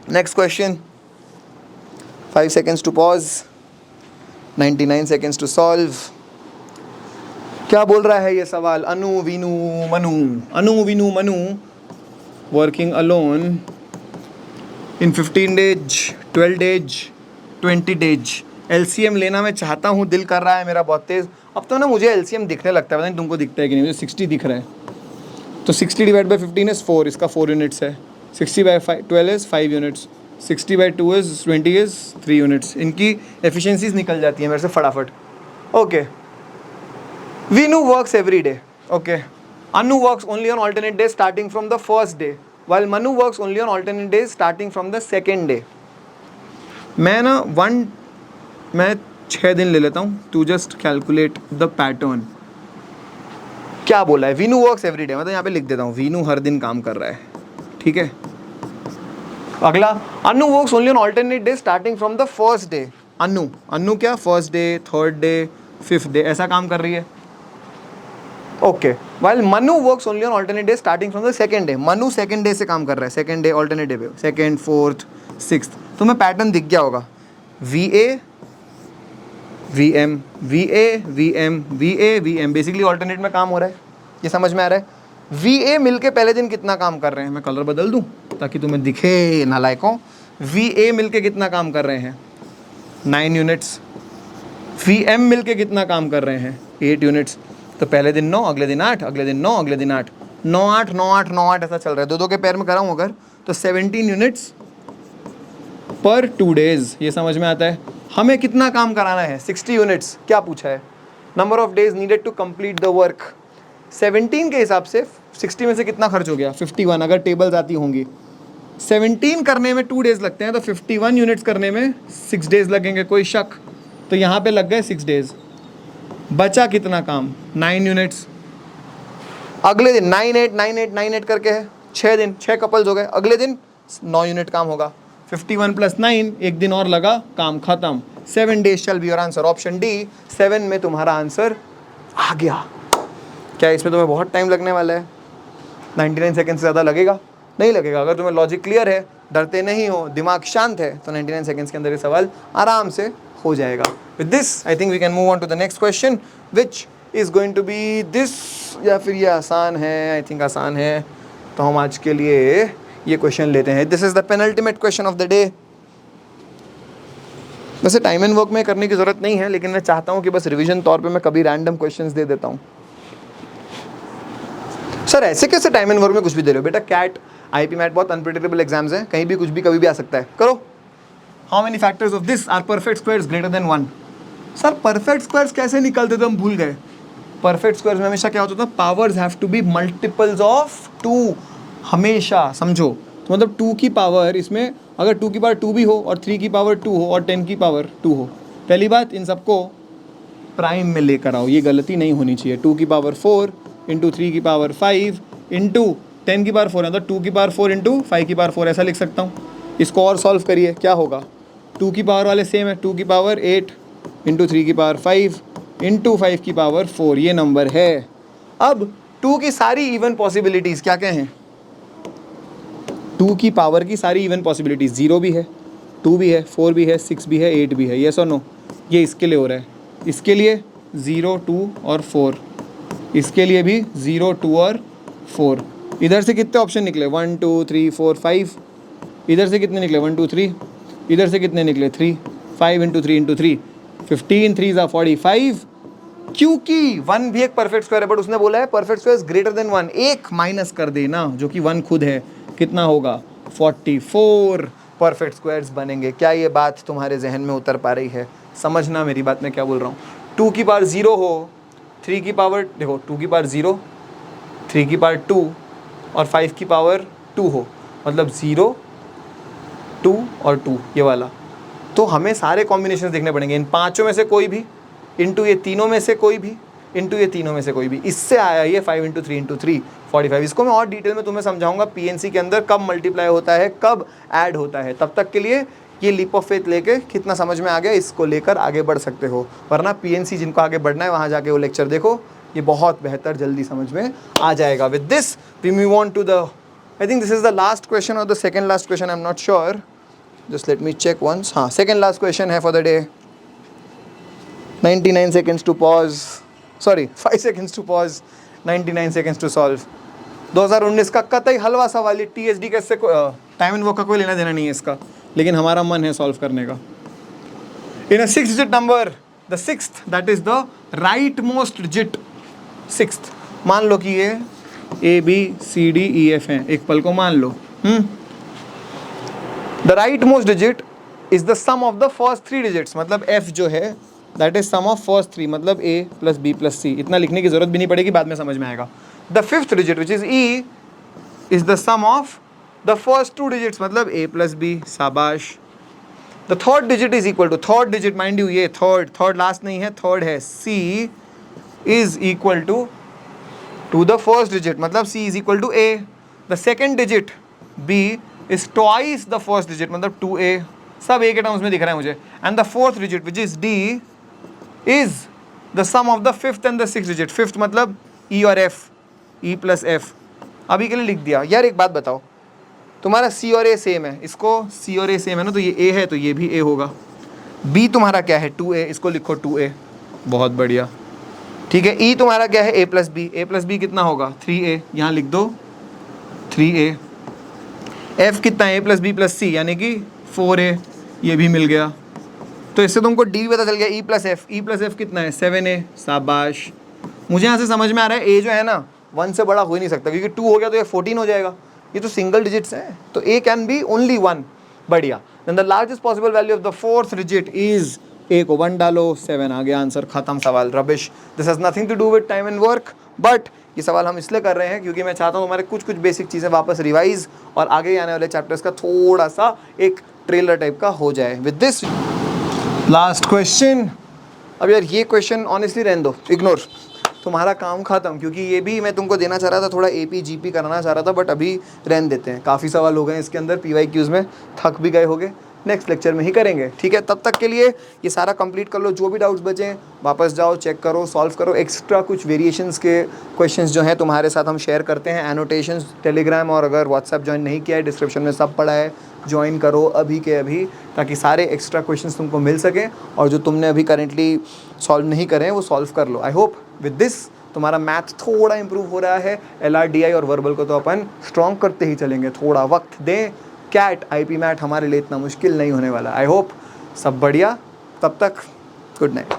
next question, 5 seconds to pause, 99 seconds to solve. क्या बोल रहा है ये सवाल? Anu Vinu Manu working alone in 15 days, 12 days, 20 days. LCM लेना मैं चाहता हूँ, दिल कर रहा है मेरा बहुत तेज़। अब तो ना मुझे एलसीएम दिखने लगता है, पता नहीं तुमको दिखता है कि नहीं, मुझे 60 दिख रहा है। तो 60 डिवाइड बाई 15 इज़ 4, इसका 4 यूनिट्स है। 60/12 is 5 units, 60/2 is 20 is 3 units. इनकी एफिशिएंसीज निकल जाती हैं मेरे से फटाफट। Okay, Veenu works every day, okay. Anu works only on alternate day starting from the first day, while Manu works only on alternate days starting from the second day. मैं 6 दिन ले लेता हूँ, to just calculate the pattern. क्या बोला है? Veenu works every day, मतलब यहाँ पे लिख देता हूँ, वीनू हर दिन काम कर रहा है, ठीक है। अगला, Anu works only on alternate day starting from the first day. Anu क्या, first day, third day, 5th day ऐसा काम कर रही है, okay. While Manu works only on alternate day starting from the second day. Manu second day से काम कर रहा है, सेकंड डे ऑल्टरनेट डे पे, सेकंड, 4th, 6th। तुम्हें पैटर्न दिख गया होगा, VA VM VA VM VA VM, basically alternate में काम हो रहा है, ये समझ में आ रहा है। VA मिलके पहले दिन कितना काम कर रहे हैं, मैं कलर बदल दूं ताकि तुम्हें दिखे नालायकों। VA मिलके कितना काम कर रहे हैं, 9 यूनिट्स। VM मिलके कितना काम कर रहे हैं, 8 यूनिट्स। तो पहले दिन 9, अगले दिन 8, अगले दिन 9, अगले दिन 8, 9 8 9 8 9 8 ऐसा चल रहा है। दो के पैर में कराऊँ अगर, तो 17 यूनिट्स पर 2 days, ये समझ में आता है। हमें कितना काम कराना है? 60 यूनिट्स। क्या पूछा है? Number of days needed to complete the work. 17 के हिसाब से 60 में से कितना खर्च हो गया? 51, अगर टेबल्स आती होंगी। 17 करने में 2 days लगते हैं, तो 51 यूनिट्स करने में 6 days लगेंगे, कोई शक? तो यहाँ पे लग गए 6 days। बचा कितना काम? 9 यूनिट्स। अगले दिन 9 8 9 8 9 8 करके है 6 दिन, 6 कपल्स हो गए। अगले दिन 9 यूनिट काम होगा। 51 + 9, एक दिन और लगा, काम खत्म। 7 days shall be your answer. Option D 7 में तुम्हारा आंसर आ गया। क्या इसमें तुम्हें बहुत टाइम लगने वाला है? 99 सेकेंड से ज़्यादा लगेगा? नहीं लगेगा। अगर तुम्हें लॉजिक क्लियर है, डरते नहीं हो, दिमाग शांत है, तो 99 सेकेंड्स के अंदर ये सवाल आराम से हो जाएगा। With this I think we can move on to the next question which is going to be this, या फिर ये आसान है? आई थिंक आसान है, तो हम आज के लिए ये क्वेश्चन लेते हैं। This is the penultimate question of the day. वैसे टाइम एंड वर्क में करने की ज़रूरत नहीं है, लेकिन मैं चाहता हूँ कि बस रिवीजन तौर पे मैं कभी रैंडम क्वेश्चंस दे देता हूँ। सर ऐसे कैसे टाइम एंड वर्क में कुछ भी दे रहे हो? बेटा कैट, आईपी मैट बहुत अनप्रेडिक्टेबल एग्जाम्स हैं, कहीं भी कुछ भी कभी भी आ सकता है। करो। How many factors of this are perfect squares greater than 1? Sir perfect squares कैसे निकलते थे, हम भूल गए। परफेक्ट स्क्वायर्स में हमेशा क्या होता था? Powers have to be multiples of 2, हमेशा। समझो, तो मतलब 2 की पावर, इसमें अगर 2 की पावर 2 भी हो और 3 की पावर 2 हो और 10 की पावर 2 हो, पहली बात इन सबको प्राइम में लेकर आओ, ये गलती नहीं होनी चाहिए। 2 की पावर 4 इंटू 3 की पावर 5 इंटू 10 की पावर 4 है, तो 2 की पावर 4 इंटू 5 की पावर 4 ऐसा लिख सकता हूँ। इसको और सॉल्व करिए, क्या होगा? 2 की पावर वाले सेम है, 2 की पावर 8 इंटू 3 की पावर 5 इंटू 5 की पावर 4, ये नंबर है। अब 2 की सारी इवन पॉसिबिलिटीज़ क्या क्या हैं? 2 की पावर की सारी इवन पॉसिबिलिटीज़, 0 भी है, 2 भी है, 4 भी है, 6 भी है, 8 भी है। यस और नो? ये इसके लिए हो रहा है, इसके लिए 0 2 और 4, इसके लिए भी 0 2 और 4। इधर से कितने ऑप्शन निकले? 1 2 3 4 5। इधर से कितने निकले? 1 2 3। इधर से कितने निकले? 3। 5 इंटू 3 इंटू 3, 15 3 ज़ा 45। क्योंकि 1 भी एक परफेक्ट स्क्वायर है, बट उसने बोला है perfect square is greater than 1। एक माइनस कर देना, जो कि 1 खुद है, कितना होगा? 44 परफेक्ट स्क्वायर्स बनेंगे। क्या ये बात तुम्हारे जहन में उतर पा रही है? समझना मेरी बात, मैं क्या बोल रहा हूँ। 2 की पावर 0 हो, 3 की पावर, देखो 2 की पावर 0, 3 की पावर 2 और 5 की पावर 2 हो, मतलब 0 2 और 2, ये वाला। तो हमें सारे कॉम्बिनेशन देखने पड़ेंगे, इन पाँचों में से कोई भी, इंटू ये तीनों में से कोई भी, इंटू ये तीनों में से कोई भी। इससे आया ये 5 इंटू 3 इंटू 3 45। इसको मैं और डिटेल में तुम्हें समझाऊंगा पीएनसी के अंदर कब मल्टीप्लाई होता है, कब ऐड होता है। तब तक के लिए ये लीप ऑफ फेथ लेके कितना समझ में आ गया, इसको लेकर आगे बढ़ सकते हो। वरना पीएनसी जिनको आगे बढ़ना है वहाँ जाके वो लेक्चर देखो, ये बहुत बेहतर जल्दी समझ में आ जाएगा। With this we move on to the, I think this is the last question और the second last question, I am not sure, just let me check once. हाँ, सेकेंड लास्ट क्वेश्चन है for the day. 99 seconds to pause, sorry 5 seconds to pause, 99 seconds to solve। 2019 का कतई हलवा सवाल, ये TSD का इससे time and work का कोई लेना देना नहीं है इसका, लेकिन हमारा मन है सॉल्व करने का। इन अ 6 digit number, the 6th that is the right most digit, 6th मान लो कि ये ABCDEF है, एक पल को मान लो। The right most digit is the sum of the first 3 digits, मतलब F जो है that is sum of first 3, मतलब A + B + C। इतना लिखने की जरूरत भी नहीं पड़ेगी, बाद में समझ में आएगा। The 5th digit which is E is the sum of the first 2 digits, मतलब A + B, शाबाश। The 3rd digit is equal to, 3rd digit mind you, ये थर्ड लास्ट नहीं है, 3rd है, C is equal to the first digit, मतलब C is equal to A। The 2nd digit B is twice the first digit, मतलब 2A। सब A के terms में दिख रहा है मुझे। And the 4th digit which is D is the sum of the 5th and the 6th digit। 5th मतलब E और F, E + F। अभी के लिए लिख दिया। यार एक बात बताओ, तुम्हारा C और A सेम है, इसको C और A सेम है ना, तो ये A है तो ये भी A होगा। B तुम्हारा क्या है? 2A, इसको लिखो 2A, बहुत बढ़िया, ठीक है। E तुम्हारा क्या है? A + B, A + B कितना होगा? 3A, यहाँ लिख दो 3A। F कितना है? A + B + C, यानी कि 4A, ये भी मिल गया। तो इससे तुमको D भी पता चल गया, E + F, E + F कितना है? 7A, शाबाश। मुझे यहाँ से समझ में आ रहा है A जो है ना 1 से बड़ा हो ही नहीं सकता, क्योंकि 2 हो गया तो ये 14 हो जाएगा, ये तो सिंगल डिजिट्स हैं, तो A कैन बी ओनली 1। बढ़िया। Then the largest possible value of the fourth digit is, A को 1 डालो, 7 आ गया आंसर, खत्म सवाल, rubbish. This has nothing to do with time and work, but ये सवाल हम इसलिए कर रहे हैं क्योंकि मैं चाहता हूँ तुम्हारे कुछ कुछ बेसिक चीज़ें वापस रिवाइज और आगे आने वाले चैप्टर्स का थोड़ा सा एक ट्रेलर टाइप का हो जाए। With this last question. अब यार ये क्वेश्चन ऑनेस्टली रहने दो, इग्नोर, तुम्हारा काम खत्म, क्योंकि ये भी मैं तुमको देना चाह रहा था, थोड़ा AP GP कराना चाह रहा था, बट अभी रहने देते हैं। काफ़ी सवाल हो गए इसके अंदर, PYQs में थक भी गए होगे, नेक्स्ट लेक्चर में ही करेंगे, ठीक है। तब तक के लिए ये सारा कंप्लीट कर लो, जो भी डाउट्स बचें वापस जाओ, चेक करो, सॉल्व करो। एक्स्ट्रा कुछ वेरिएशंस के क्वेश्चंस जो हैं तुम्हारे साथ हम शेयर करते हैं, एनोटेशंस टेलीग्राम और अगर व्हाट्सएप ज्वाइन नहीं किया है डिस्क्रिप्शन में सब पड़ा है, ज्वाइन करो अभी के अभी, ताकि सारे एक्स्ट्रा क्वेश्चंस तुमको मिल सकें और जो तुमने अभी करेंटली सॉल्व नहीं करे हैं वो सॉल्व कर लो। आई होप विद दिस तुम्हारा मैथ थोड़ा इंप्रूव हो रहा है। LRDI और वर्बल को तो अपन स्ट्रॉन्ग करते ही चलेंगे, थोड़ा वक्त दें। कैट IP मैट हमारे लिए इतना मुश्किल नहीं होने वाला। आई होप सब बढ़िया, तब तक गुड नाइट।